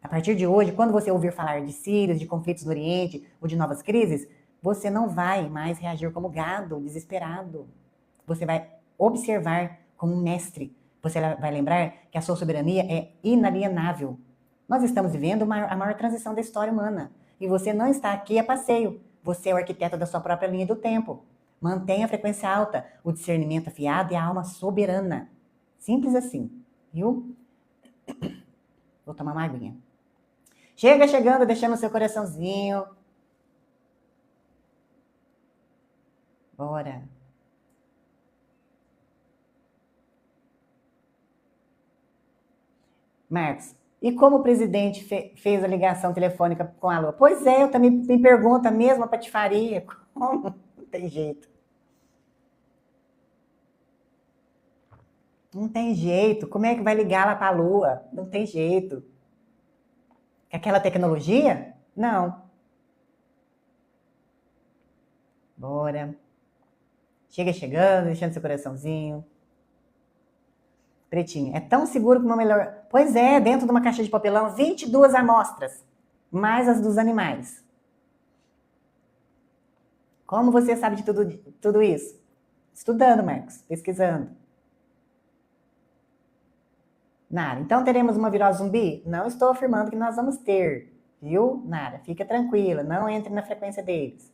A partir de hoje, quando você ouvir falar de Síria, de conflitos no Oriente ou de novas crises, você não vai mais reagir como gado, desesperado. Você vai observar como um mestre. Você vai lembrar que a sua soberania é inalienável. Nós estamos vivendo a maior transição da história humana. E você não está aqui a passeio. Você é o arquiteto da sua própria linha do tempo. Mantenha a frequência alta, o discernimento afiado e a alma soberana. Simples assim, viu? Vou tomar uma aguinha. Chega chegando, deixando o seu coraçãozinho. Bora. Marcos, e como o presidente fez a ligação telefônica com a Lua? Pois é, eu também me pergunto a mesma patifaria. Como? Não tem jeito. Não tem jeito. Como é que vai ligar lá para a Lua? Não tem jeito. Aquela tecnologia? Não. Bora. Chega chegando, deixando seu coraçãozinho. Pretinha, é tão seguro como uma melhor... Pois é, dentro de uma caixa de papelão, 22 amostras, mais as dos animais. Como você sabe de tudo isso? Estudando, Marcos, pesquisando. Nara, então teremos uma virose zumbi? Não estou afirmando que nós vamos ter, viu, Nara? Fica tranquila, não entre na frequência deles.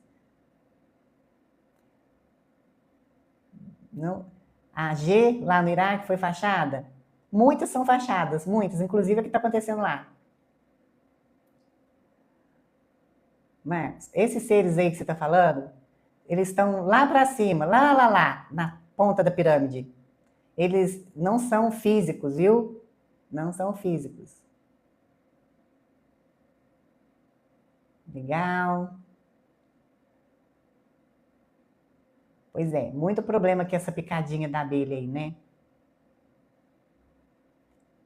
Não... A G, lá no Iraque, foi fachada? Muitas são fachadas, muitas, inclusive a que está acontecendo lá. Marcos, esses seres aí que você está falando, eles estão lá para cima, lá, na ponta da pirâmide. Eles não são físicos, viu? Não são físicos. Legal. Pois é, muito problema com essa picadinha da abelha aí, né?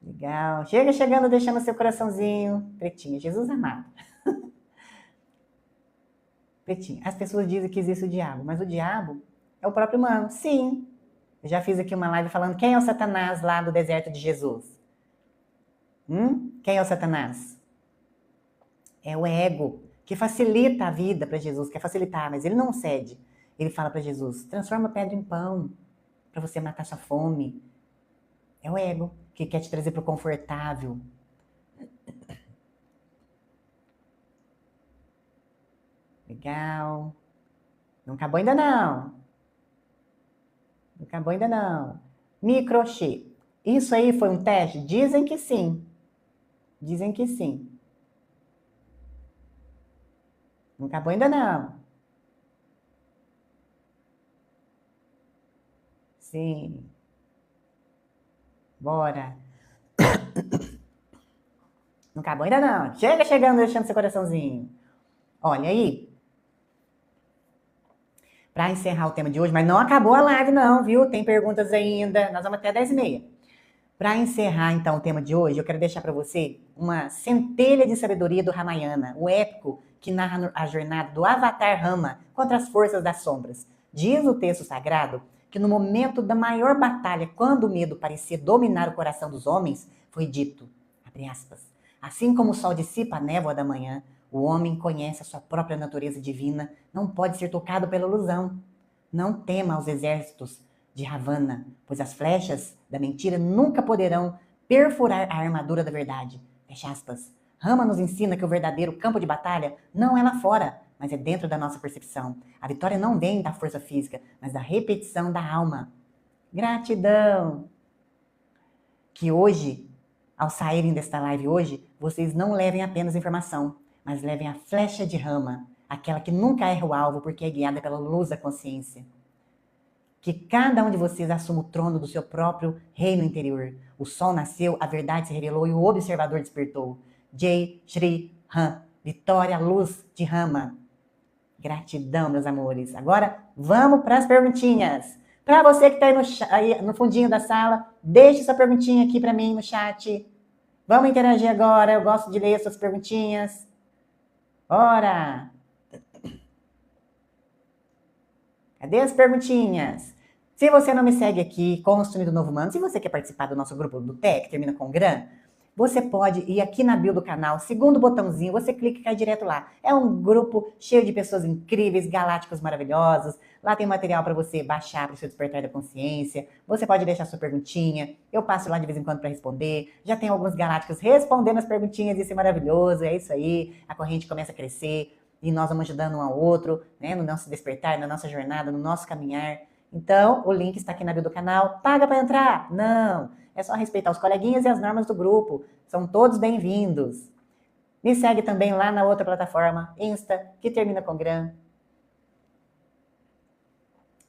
Legal. Chega chegando, deixando seu coraçãozinho. Pretinha, Jesus amado. Pretinha, as pessoas dizem que existe o diabo, mas o diabo é o próprio humano. Sim. Eu já fiz aqui uma live falando quem é o Satanás lá do deserto de Jesus. Quem é o Satanás? É o ego, que facilita a vida para Jesus, quer facilitar, mas ele não cede. Ele fala para Jesus, transforma a pedra em pão, para você matar sua fome. É o ego, que quer te trazer para o confortável. Legal. Não acabou ainda não. Não acabou ainda não. Microchip. Isso aí foi um teste? Dizem que sim. Dizem que sim. Não acabou ainda não. Sim. Bora. Não acabou ainda não. Chega chegando, deixando seu coraçãozinho. Olha aí. Para encerrar o tema de hoje, mas não acabou a live não, viu? Tem perguntas ainda. Nós vamos até 10h30. Para encerrar, então, o tema de hoje, eu quero deixar para você uma centelha de sabedoria do Ramayana, o épico que narra a jornada do Avatar Rama contra as forças das sombras. Diz o texto sagrado que no momento da maior batalha, quando o medo parecia dominar o coração dos homens, foi dito, abre aspas, assim como o sol dissipa a névoa da manhã, o homem conhece a sua própria natureza divina, não pode ser tocado pela ilusão. Não tema os exércitos de Ravana, pois as flechas da mentira nunca poderão perfurar a armadura da verdade. Fecha aspas. Rama nos ensina que o verdadeiro campo de batalha não é lá fora, mas é dentro da nossa percepção. A vitória não vem da força física, mas da repetição da alma. Gratidão! Que hoje, ao saírem desta live hoje, vocês não levem apenas informação, mas levem a flecha de Rama, aquela que nunca erra o alvo porque é guiada pela luz da consciência. Que cada um de vocês assuma o trono do seu próprio reino interior. O sol nasceu, a verdade se revelou e o observador despertou. Jai Shri Ram, vitória, luz de Rama. Gratidão, meus amores. Agora, vamos para as perguntinhas. Para você que está aí no fundinho da sala, deixe sua perguntinha aqui para mim no chat. Vamos interagir agora, eu gosto de ler suas perguntinhas. Ora! Cadê as perguntinhas? Se você não me segue aqui, Construindo Novo Humano, se você quer participar do nosso grupo do TEC, que termina com GRAM, você pode ir aqui na bio do canal, segundo botãozinho, você clica e cai direto lá. É um grupo cheio de pessoas incríveis, galácticos maravilhosos. Lá tem material para você baixar para o seu despertar da consciência. Você pode deixar sua perguntinha. Eu passo lá de vez em quando para responder. Já tem alguns galácticos respondendo as perguntinhas, isso é maravilhoso, é isso aí. A corrente começa a crescer e nós vamos ajudando um ao outro, né, no nosso despertar, na nossa jornada, no nosso caminhar. Então, o link está aqui na bio do canal. Paga para entrar? Não! É só respeitar os coleguinhas e as normas do grupo. São todos bem-vindos. Me segue também lá na outra plataforma, Insta, que termina com GRAM.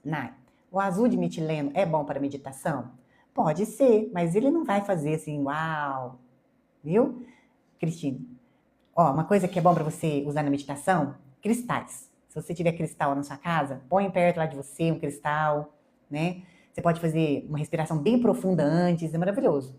Nai, o azul de metileno é bom para meditação? Pode ser, mas ele não vai fazer assim, uau. Viu? Cristine, ó, uma coisa que é bom para você usar na meditação, cristais. Se você tiver cristal na sua casa, põe perto lá de você um cristal, né? Você pode fazer uma respiração bem profunda antes, é maravilhoso.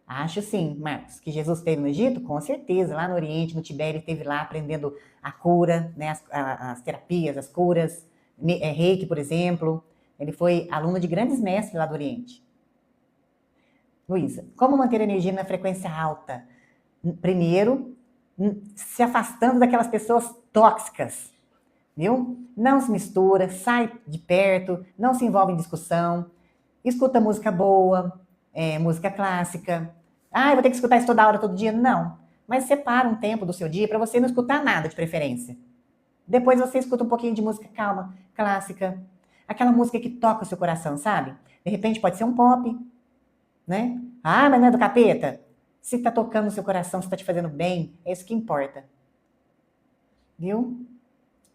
Acho sim, Marcos, que Jesus esteve no Egito? Com certeza, lá no Oriente, no Tibete, ele esteve lá aprendendo a cura, né, as terapias, as curas, Reiki, por exemplo. Ele foi aluno de grandes mestres lá do Oriente. Luísa, como manter a energia na frequência alta? Primeiro, se afastando daquelas pessoas tóxicas, viu? Não se mistura, sai de perto, não se envolve em discussão, escuta música boa, música clássica. Ah, eu vou ter que escutar isso toda hora, todo dia? Não. Mas separa um tempo do seu dia para você não escutar nada de preferência. Depois você escuta um pouquinho de música calma, clássica. Aquela música que toca o seu coração, sabe? De repente pode ser um pop, né? Ah, mas não é do capeta? Se está tocando o seu coração, se está te fazendo bem, é isso que importa. Viu?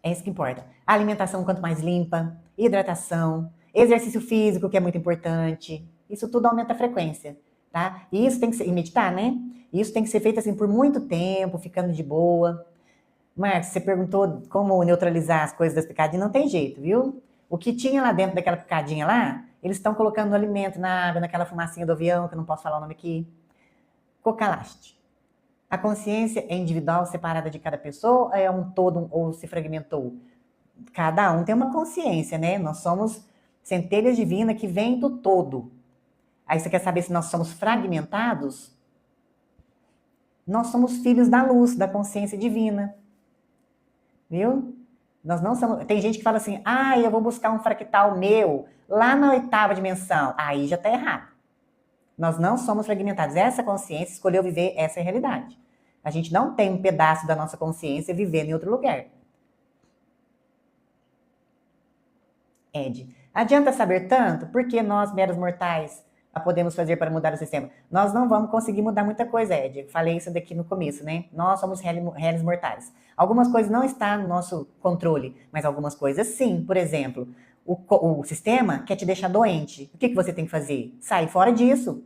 É isso que importa. A alimentação quanto mais limpa, hidratação, exercício físico, que é muito importante. Isso tudo aumenta a frequência, tá? E isso tem que ser, e meditar, né? Isso tem que ser feito assim por muito tempo, ficando de boa. Marcos, você perguntou como neutralizar as coisas das picadinhas, não tem jeito, viu? O que tinha lá dentro daquela picadinha lá, eles estão colocando no alimento, na água, naquela fumacinha do avião, que eu não posso falar o nome aqui. Cocalaste. A consciência é individual, separada de cada pessoa, é um todo ou se fragmentou? Cada um tem uma consciência, né? Nós somos centelhas divinas que vêm do todo. Aí você quer saber se nós somos fragmentados? Nós somos filhos da luz, da consciência divina. Viu? Nós não somos... Tem gente que fala assim, eu vou buscar um fractal meu lá na 8ª dimensão. Aí já está errado. Nós não somos fragmentados. Essa consciência escolheu viver essa realidade. A gente não tem um pedaço da nossa consciência vivendo em outro lugar. Ed, adianta saber tanto? Porque nós, meros mortais, a podemos fazer para mudar o sistema? Nós não vamos conseguir mudar muita coisa, Ed. Falei isso daqui no começo, né? Nós somos réis mortais. Algumas coisas não estão no nosso controle, mas algumas coisas sim. Por exemplo, o sistema quer te deixar doente. O que você tem que fazer? Sair fora disso.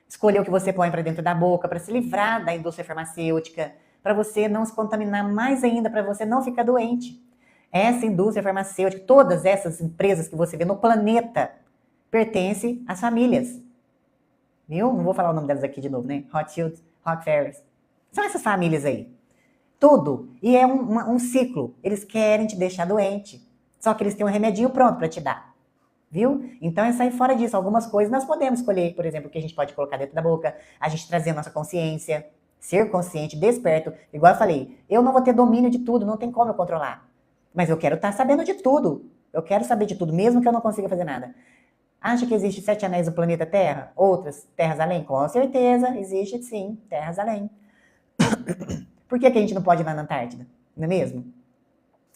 Escolher o que você põe para dentro da boca, para se livrar da indústria farmacêutica, para você não se contaminar mais ainda, para você não ficar doente. Essa indústria farmacêutica, todas essas empresas que você vê no planeta, pertencem às famílias. Viu? Não vou falar o nome delas aqui de novo, né? Rothschild, Rockefeller. São essas famílias aí. Tudo. E é um ciclo. Eles querem te deixar doente. Só que eles têm um remedinho pronto para te dar. Viu? Então é sair fora disso. Algumas coisas nós podemos escolher, por exemplo, o que a gente pode colocar dentro da boca, a gente trazer a nossa consciência, ser consciente, desperto. Igual eu falei, eu não vou ter domínio de tudo, não tem como eu controlar. Mas eu quero estar sabendo de tudo. Eu quero saber de tudo, mesmo que eu não consiga fazer nada. Acha que existe 7 anéis no planeta Terra? Outras terras além? Com certeza, existe sim, terras além. Por que a gente não pode ir lá na Antártida? Não é mesmo?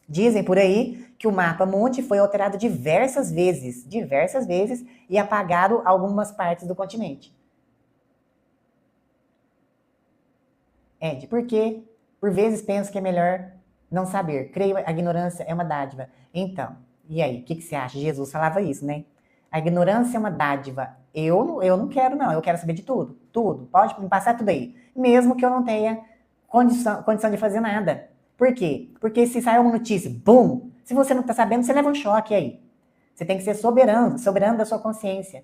Dizem por aí que o mapa mundi foi alterado diversas vezes, e apagado algumas partes do continente. Ed, por quê? Por vezes penso que é melhor não saber. Creio a ignorância é uma dádiva. Então, e aí, o que você acha? Jesus falava isso, né? A ignorância é uma dádiva. Eu não quero, não. Eu quero saber de tudo. Tudo. Pode me passar tudo aí. Mesmo que eu não tenha condição de fazer nada. Por quê? Porque se sair uma notícia, bum! Se você não está sabendo, você leva um choque aí. Você tem que ser soberano da sua consciência.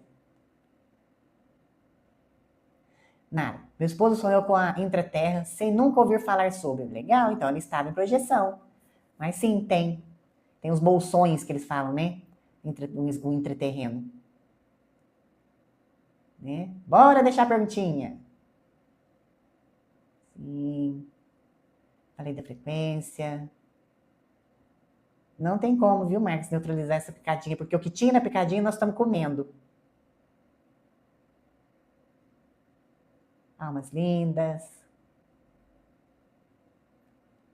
Nada. Meu esposo sonhou com a intraterra sem nunca ouvir falar sobre. Legal, então ele estava em projeção. Mas sim, tem. Tem os bolsões que eles falam, né? O intraterreno. Né? Bora deixar a perguntinha. Sim. Falei da frequência. Não tem como, viu, Marcos, neutralizar essa picadinha, porque o que tinha na picadinha nós estamos comendo. Almas lindas.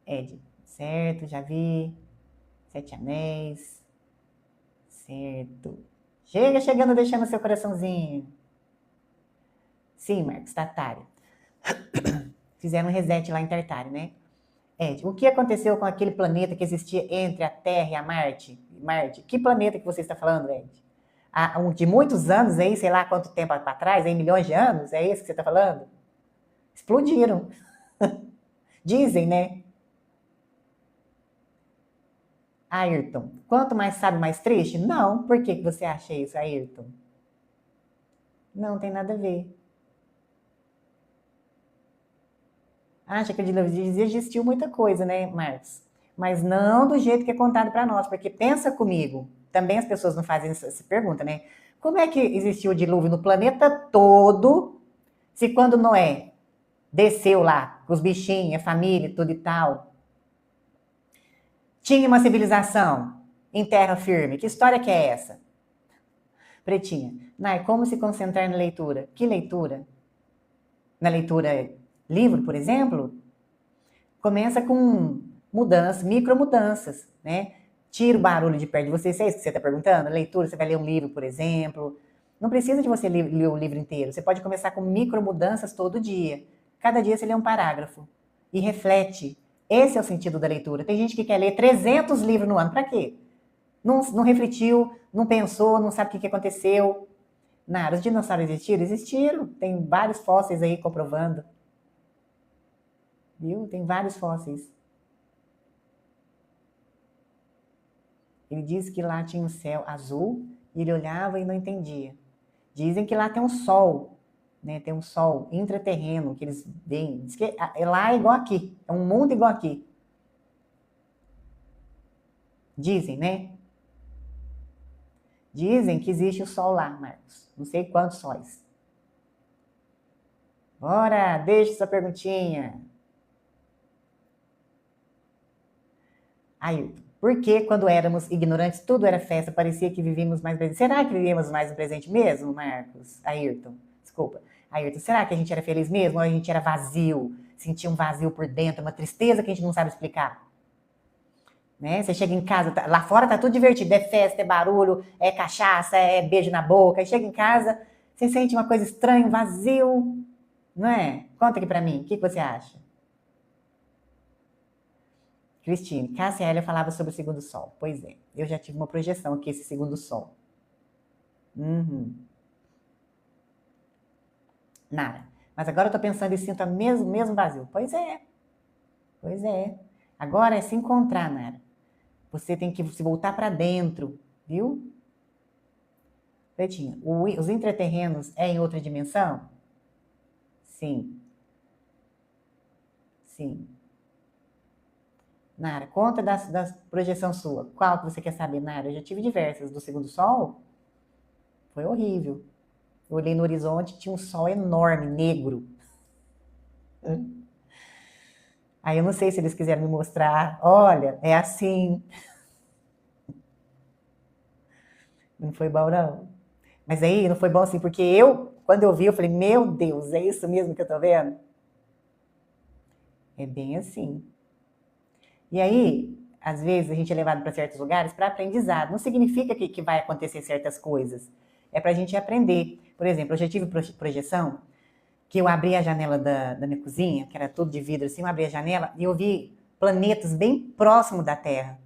Ed, certo, já vi. 7 anéis. Certo. Chegando, deixando seu coraçãozinho. Sim, Marcos, Tartária. Fizeram um reset lá em Tartária, né? Ed, o que aconteceu com aquele planeta que existia entre a Terra e a Marte? Marte? Que planeta que você está falando, Ed? De muitos anos aí, sei lá quanto tempo para trás, aí milhões de anos, é isso que você está falando? Explodiram. Dizem, né? Ayrton, quanto mais sabe, mais triste? Não. Por que você acha isso, Ayrton? Não tem nada a ver. Acha que existiu muita coisa, né, Marcos? Mas não do jeito que é contado para nós, porque pensa comigo, também as pessoas não fazem essa pergunta, né? Como é que existiu o dilúvio no planeta todo, se quando Noé desceu lá, com os bichinhos, a família, tudo e tal, tinha uma civilização em terra firme? Que história que é essa? Pretinha, Nai, como se concentrar na leitura? Que leitura? Na leitura livro, por exemplo? Começa com mudanças, micromudanças, né? Tira o barulho de perto de você, isso é isso que você está perguntando? Leitura, você vai ler um livro, por exemplo. Não precisa de você ler o livro inteiro. Você pode começar com micromudanças todo dia. Cada dia você lê um parágrafo e reflete. Esse é o sentido da leitura. Tem gente que quer ler 300 livros no ano. Para quê? Não refletiu, não pensou, não sabe o que aconteceu. Nada, os dinossauros existiram? Existiram. Tem vários fósseis aí comprovando. Viu? Tem vários fósseis. Ele disse que lá tinha um céu azul e ele olhava e não entendia. Dizem que lá tem um sol, né? Tem um sol intraterreno que eles veem. Diz que lá é igual aqui, é um mundo igual aqui. Dizem, né? Dizem que existe o sol lá, Marcos. Não sei quantos sóis. Bora, deixa essa perguntinha. Ailton, por que quando éramos ignorantes tudo era festa, parecia que vivíamos mais presente? Será que vivíamos mais no presente mesmo, Marcos? Ayrton, desculpa. Ayrton, será que a gente era feliz mesmo ou a gente era vazio? Sentia um vazio por dentro, uma tristeza que a gente não sabe explicar? Né? Você chega em casa, lá fora tá tudo divertido, é festa, é barulho, é cachaça, é beijo na boca. Aí chega em casa, você sente uma coisa estranha, um vazio, não é? Conta aqui pra mim, o que você acha? Cristine, Cássia Hélia falava sobre o segundo sol. Pois é, eu já tive uma projeção aqui, esse segundo sol. Nada. Mas agora eu tô pensando e sinto o mesmo vazio. Pois é. Pois é. Agora é se encontrar, Nara. Você tem que se voltar para dentro, viu? Pretinha, os intraterrenos é em outra dimensão? Sim. Sim. Nara, conta da projeção sua. Qual que você quer saber, Nara? Eu já tive diversas. Do segundo sol? Foi horrível. Eu olhei no horizonte, tinha um sol enorme, negro. Aí eu não sei se eles quiseram me mostrar. Olha, é assim. Não foi bom, não. Mas aí não foi bom assim, porque quando eu vi, eu falei, meu Deus, é isso mesmo que eu tô vendo? É bem assim. E aí, às vezes, a gente é levado para certos lugares para aprendizado. Não significa que vai acontecer certas coisas. É para a gente aprender. Por exemplo, eu já tive projeção, que eu abri a janela da minha cozinha, que era tudo de vidro assim, eu abri a janela e eu vi planetas bem próximos da Terra.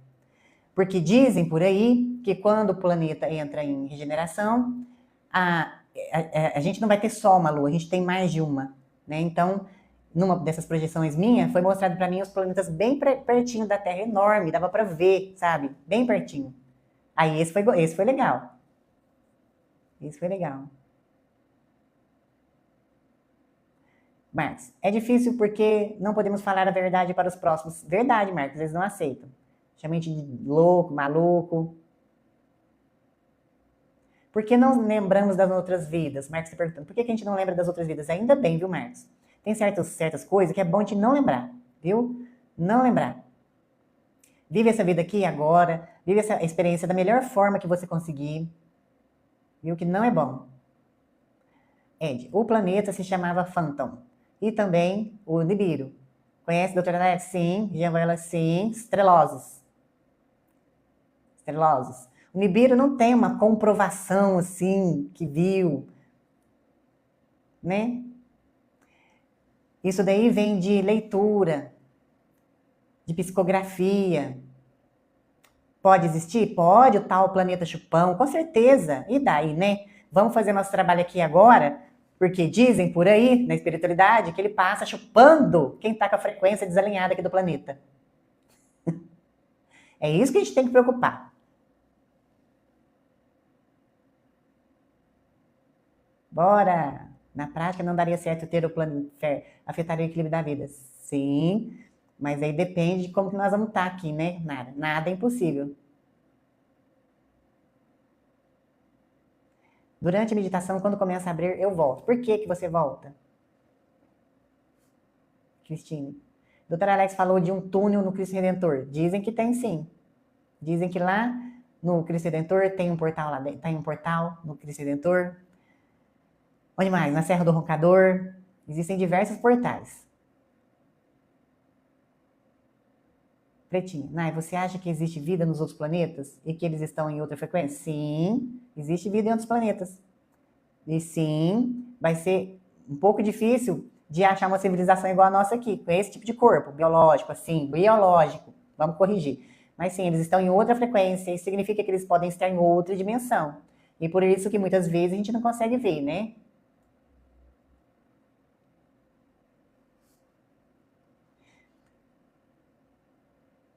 Porque dizem por aí que quando o planeta entra em regeneração, a gente não vai ter só uma lua, a gente tem mais de uma, né? Então, numa dessas projeções minhas, foi mostrado para mim os planetas bem pertinho da Terra, enorme, dava para ver, sabe? Bem pertinho. Aí esse foi legal. Esse foi legal. Marcos, é difícil porque não podemos falar a verdade para os próximos. Verdade, Marcos, eles não aceitam. Chama a gente de louco, maluco. Por que não lembramos das outras vidas? Marcos está perguntando, por que a gente não lembra das outras vidas? Ainda bem, viu, Marcos? Tem certas coisas que é bom a gente não lembrar, viu? Não lembrar. Vive essa vida aqui agora, vive essa experiência da melhor forma que você conseguir, viu? Que não é bom. Ed, o planeta se chamava Phantom. E também o Nibiru. Conhece, doutora Nete? Sim. Gianvela? Sim. Estrelosos. Estrelosos. O Nibiru não tem uma comprovação, assim, que viu, né? Isso daí vem de leitura, de psicografia. Pode existir? Pode, o tal planeta chupão, com certeza. E daí, né? Vamos fazer nosso trabalho aqui agora, porque dizem por aí, na espiritualidade, que ele passa chupando quem está com a frequência desalinhada aqui do planeta. É isso que a gente tem que preocupar. Bora! Na prática não daria certo ter o plano afetaria o equilíbrio da vida. Sim, mas aí depende de como que nós vamos estar aqui, né? Nada é impossível. Durante a meditação, quando começa a abrir, eu volto. Por que você volta? Cristine. Doutora Alex falou de um túnel no Cristo Redentor. Dizem que tem sim. Dizem que lá no Cristo Redentor tem um portal lá dentro. Tem um portal no Cristo Redentor. Onde mais? Na Serra do Roncador. Existem diversos portais. Pretinha. Nai, você acha que existe vida nos outros planetas? E que eles estão em outra frequência? Sim, existe vida em outros planetas. E sim, vai ser um pouco difícil de achar uma civilização igual a nossa aqui, com esse tipo de corpo, biológico, assim, biológico. Vamos corrigir. Mas sim, eles estão em outra frequência, isso significa que eles podem estar em outra dimensão. E por isso que muitas vezes a gente não consegue ver, né?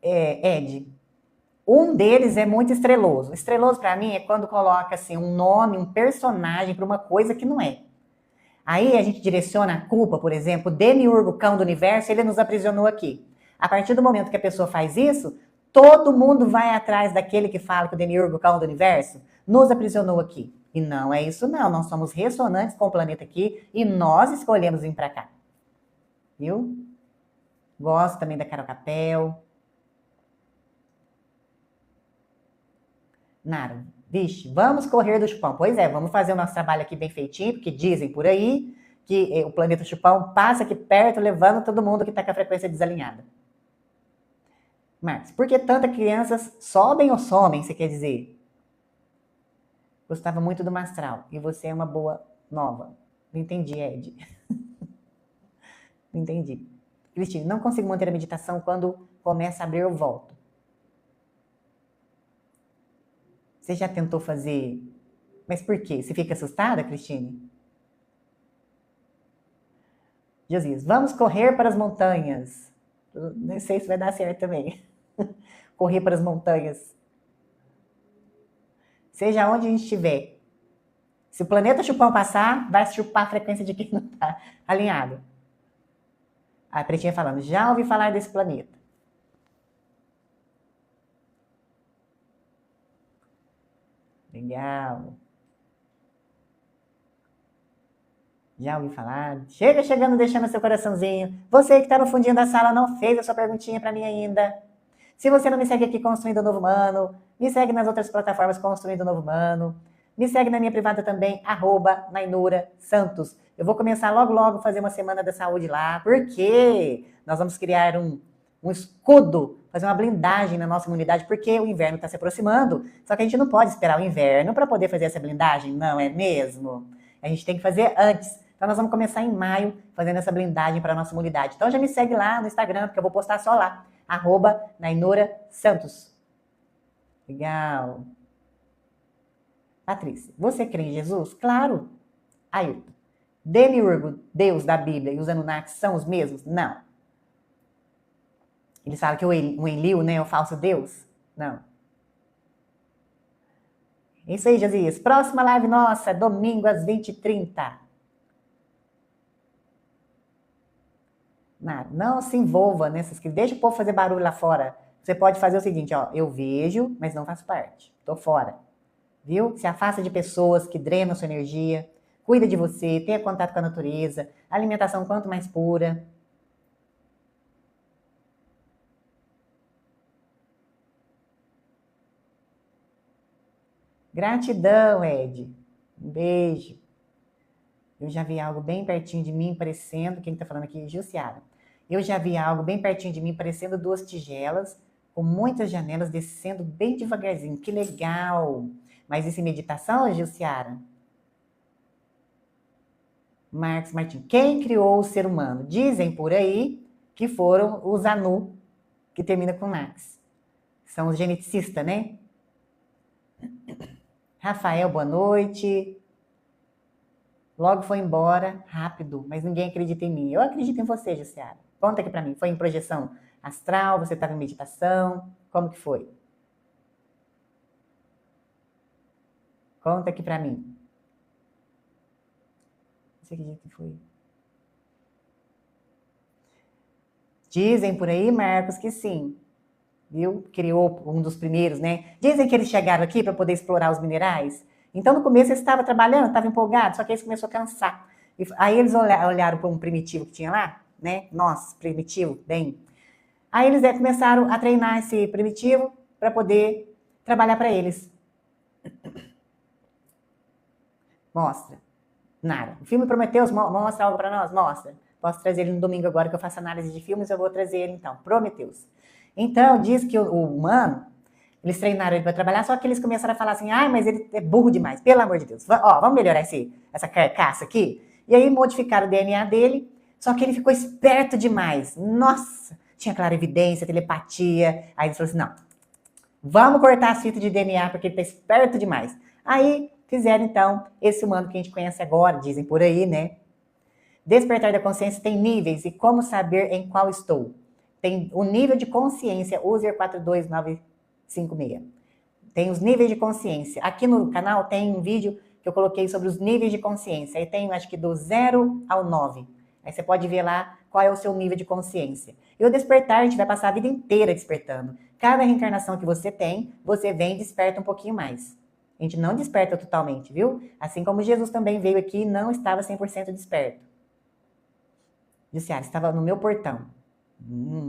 Ed, um deles é muito estreloso. Estreloso para mim é quando coloca assim um nome, um personagem para uma coisa que não é. Aí a gente direciona a culpa, por exemplo, o demiurgo cão do universo, ele nos aprisionou aqui. A partir do momento que a pessoa faz isso, todo mundo vai atrás daquele que fala que o demiurgo cão do universo nos aprisionou aqui. E não é isso não, nós somos ressonantes com o planeta aqui e nós escolhemos vir para cá. Viu? Gosto também da Carol Capel. Nara, vixe, vamos correr do chupão. Pois é, vamos fazer o nosso trabalho aqui bem feitinho, porque dizem por aí que o planeta chupão passa aqui perto, levando todo mundo que está com a frequência desalinhada. Marcos, por que tantas crianças sobem ou somem, você quer dizer? Gostava muito do Mastral, e você é uma boa nova. Não entendi, Ed. Não entendi. Cristina, não consigo manter a meditação quando começa a abrir, eu volto. Você já tentou fazer... Mas por quê? Você fica assustada, Cristine? Josias, vamos correr para as montanhas. Não sei se vai dar certo também. Correr para as montanhas. Seja onde a gente estiver. Se o planeta chupão passar, vai chupar a frequência de quem não está alinhado. A Pretinha falando, já ouvi falar desse planeta. Legal. Já ouvi falar. Chega chegando, deixando seu coraçãozinho. Você que está no fundinho da sala não fez a sua perguntinha para mim ainda. Se você não me segue aqui Construindo o Novo Humano, me segue nas outras plataformas Construindo o Novo Humano. Me segue na minha privada também, @Nainura Santos. Eu vou começar logo a fazer uma semana da saúde lá. Por quê? Nós vamos criar um escudo, fazer uma blindagem na nossa imunidade, porque o inverno está se aproximando. Só que a gente não pode esperar o inverno para poder fazer essa blindagem, não é mesmo? A gente tem que fazer antes. Então nós vamos começar em maio fazendo essa blindagem para a nossa imunidade. Então já me segue lá no Instagram, porque eu vou postar só lá. @Nainora Santos. Legal. Patrícia, você crê em Jesus? Claro. Ailton, Demiurgo, Deus da Bíblia, e os Anunnakis são os mesmos? Não. Eles falam que o Enlil, né, é o falso Deus? Não. É isso aí, Jesus. Próxima live nossa, domingo às 20h30. Não se envolva nessas que deixa o povo fazer barulho lá fora. Você pode fazer o seguinte, ó, eu vejo, mas não faço parte. Tô fora. Viu? Se afasta de pessoas que drenam sua energia. Cuida de você, tenha contato com a natureza. Alimentação quanto mais pura. Gratidão, Ed. Um beijo. Eu já vi algo bem pertinho de mim, parecendo... Quem está falando aqui? Jussiara. Eu já vi algo bem pertinho de mim, parecendo 2 tigelas, com muitas janelas, descendo bem devagarzinho. Que legal! Mas isso em meditação, Jussiara? Marcos Martins. Quem criou o ser humano? Dizem por aí que foram os Anu, que termina com Nax. São os geneticistas, né? Rafael, boa noite. Logo foi embora, rápido, mas ninguém acredita em mim. Eu acredito em você, Jussiara. Conta aqui pra mim. Foi em projeção astral? Você estava em meditação? Como que foi? Conta aqui pra mim. Você acredita que foi? Dizem por aí, Marcos, que sim. Viu? Criou um dos primeiros, né? Dizem que eles chegaram aqui para poder explorar os minerais. Então, no começo, eles estavam trabalhando, estavam empolgados, só que eles começaram a cansar. Aí eles olharam para um primitivo que tinha lá, né? Nossa, primitivo, bem. Aí eles começaram a treinar esse primitivo para poder trabalhar para eles. Mostra. Nara. O filme Prometheus mostra algo para nós? Mostra. Posso trazer ele no domingo agora que eu faço análise de filmes, eu vou trazer ele então. Prometheus. Então, diz que o humano, eles treinaram ele para trabalhar, só que eles começaram a falar assim, mas ele é burro demais, pelo amor de Deus. Vamos melhorar essa carcaça aqui? E aí modificaram o DNA dele, só que ele ficou esperto demais. Nossa, tinha clarividência, telepatia. Aí eles falaram assim, não, vamos cortar as fitas de DNA porque ele tá esperto demais. Aí fizeram então esse humano que a gente conhece agora, dizem por aí, né? Despertar da consciência tem níveis e como saber em qual estou? Tem o nível de consciência, user 42956. Tem os níveis de consciência. Aqui no canal tem um vídeo que eu coloquei sobre os níveis de consciência. Aí tem, acho que do 0 ao 9. Aí você pode ver lá qual é o seu nível de consciência. E o despertar, a gente vai passar a vida inteira despertando. Cada reencarnação que você tem, você vem e desperta um pouquinho mais. A gente não desperta totalmente, viu? Assim como Jesus também veio aqui e não estava 100% desperto. Jussiara, estava no meu portão.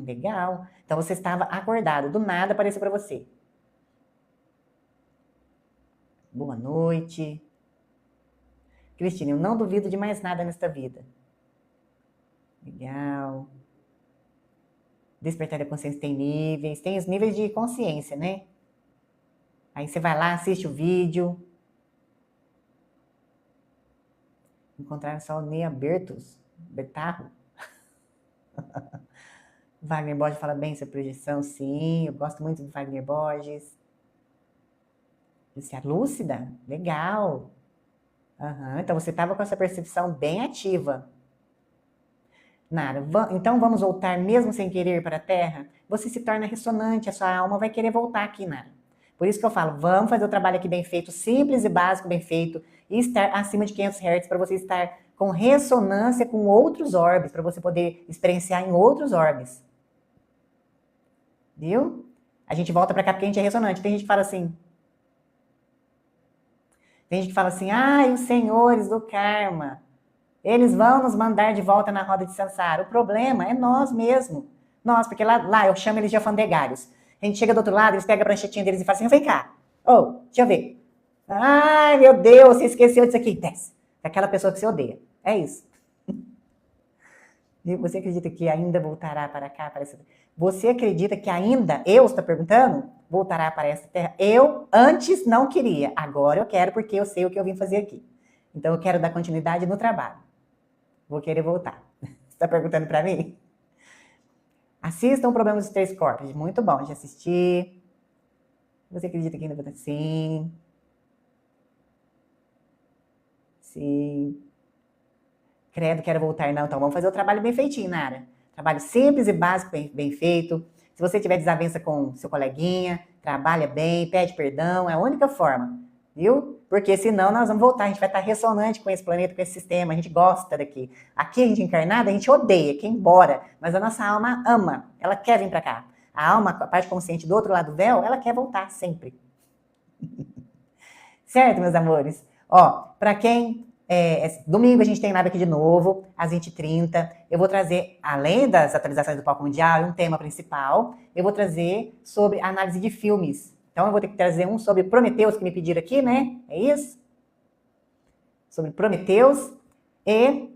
Legal. Então você estava acordado. Do nada apareceu para você. Boa noite. Cristina, eu não duvido de mais nada nesta vida. Legal. Despertar da consciência tem níveis. Tem os níveis de consciência, né? Aí você vai lá, assiste o vídeo. Encontrar só o Nea Bertarro. Wagner Borges fala bem sobre projeção, sim. Eu gosto muito do Wagner Borges. Você é lúcida? Legal. Então você estava com essa percepção bem ativa. Nara, então vamos voltar mesmo sem querer para a Terra? Você se torna ressonante, a sua alma vai querer voltar aqui, Nara. Por isso que eu falo, vamos fazer o trabalho aqui bem feito, simples e básico, bem feito, e estar acima de 500 Hz para você estar com ressonância com outros orbes, para você poder experienciar em outros orbes. Viu? A gente volta para cá porque a gente é ressonante. Tem gente que fala assim... os senhores do karma, eles vão nos mandar de volta na roda de Sansara. O problema é nós mesmos. Nós, porque lá eu chamo eles de alfandegários. A gente chega do outro lado, eles pegam a pranchetinha deles e falam assim, vem cá. Deixa eu ver. Ai, meu Deus, você esqueceu disso aqui. Desce. Aquela pessoa que você odeia. É isso. Você acredita que ainda voltará para cá, para essa... Você acredita que ainda, eu estou perguntando, voltará para essa terra? Eu antes não queria, agora eu quero porque eu sei o que eu vim fazer aqui. Então eu quero dar continuidade no trabalho. Vou querer voltar. Você está perguntando para mim? Assistam o Problema dos Três Corpos. Muito bom, já assisti. Você acredita que ainda vou... Sim. Sim. Credo, quero voltar. Não, então vamos fazer o trabalho bem feitinho, Nara. Trabalho simples e básico, bem feito. Se você tiver desavença com seu coleguinha, trabalha bem, pede perdão, é a única forma, viu? Porque senão nós vamos voltar, a gente vai estar ressonante com esse planeta, com esse sistema, a gente gosta daqui. Aqui a gente encarnada, a gente odeia, quer ir embora, mas a nossa alma ama, ela quer vir para cá. A alma, a parte consciente do outro lado do véu, ela quer voltar sempre. Certo, meus amores? Ó, para quem... domingo a gente tem live aqui de novo, às 20h30. Eu vou trazer, além das atualizações do Palco Mundial e um tema principal, eu vou trazer sobre análise de filmes. Então eu vou ter que trazer um sobre Prometheus, que me pediram aqui, né? É isso? Sobre Prometheus. E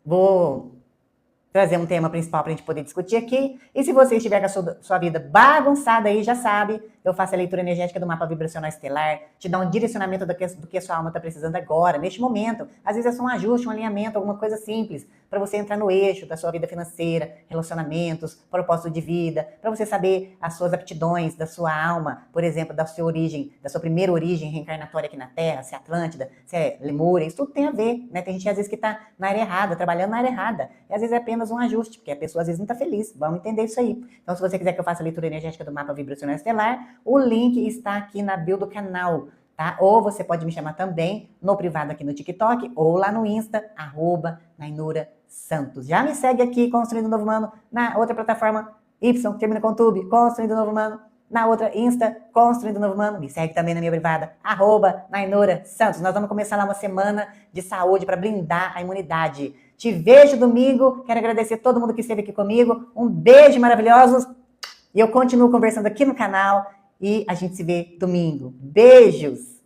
vou trazer um tema principal para a gente poder discutir aqui. E se você estiver com a sua vida bagunçada aí, já sabe, eu faço a leitura energética do mapa vibracional estelar, te dá um direcionamento do que a sua alma está precisando agora, neste momento. Às vezes é só um ajuste, um alinhamento, alguma coisa simples, para você entrar no eixo da sua vida financeira, relacionamentos, propósito de vida, para você saber as suas aptidões da sua alma, por exemplo, da sua origem, da sua primeira origem reencarnatória aqui na Terra, se é Atlântida, se é Lemúria, isso tudo tem a ver, né? Tem gente às vezes que está na área errada, trabalhando na área errada, e às vezes é apenas um ajuste, porque a pessoa às vezes não está feliz, vamos entender isso aí. Então, se você quiser que eu faça a leitura energética do mapa vibracional estelar, o link está aqui na bio do canal, tá? Ou você pode me chamar também no privado aqui no TikTok, ou lá no Insta, @Nainura Santos. Já me segue aqui, Construindo Novo Humano, na outra plataforma, Y, termina com Tube, Construindo Novo Humano, na outra Insta, Construindo Novo Humano, me segue também na minha privada, @Nainura Santos. Nós vamos começar lá uma semana de saúde para blindar a imunidade. Te vejo domingo, quero agradecer todo mundo que esteve aqui comigo, um beijo maravilhoso, e eu continuo conversando aqui no canal, e a gente se vê domingo. Beijos!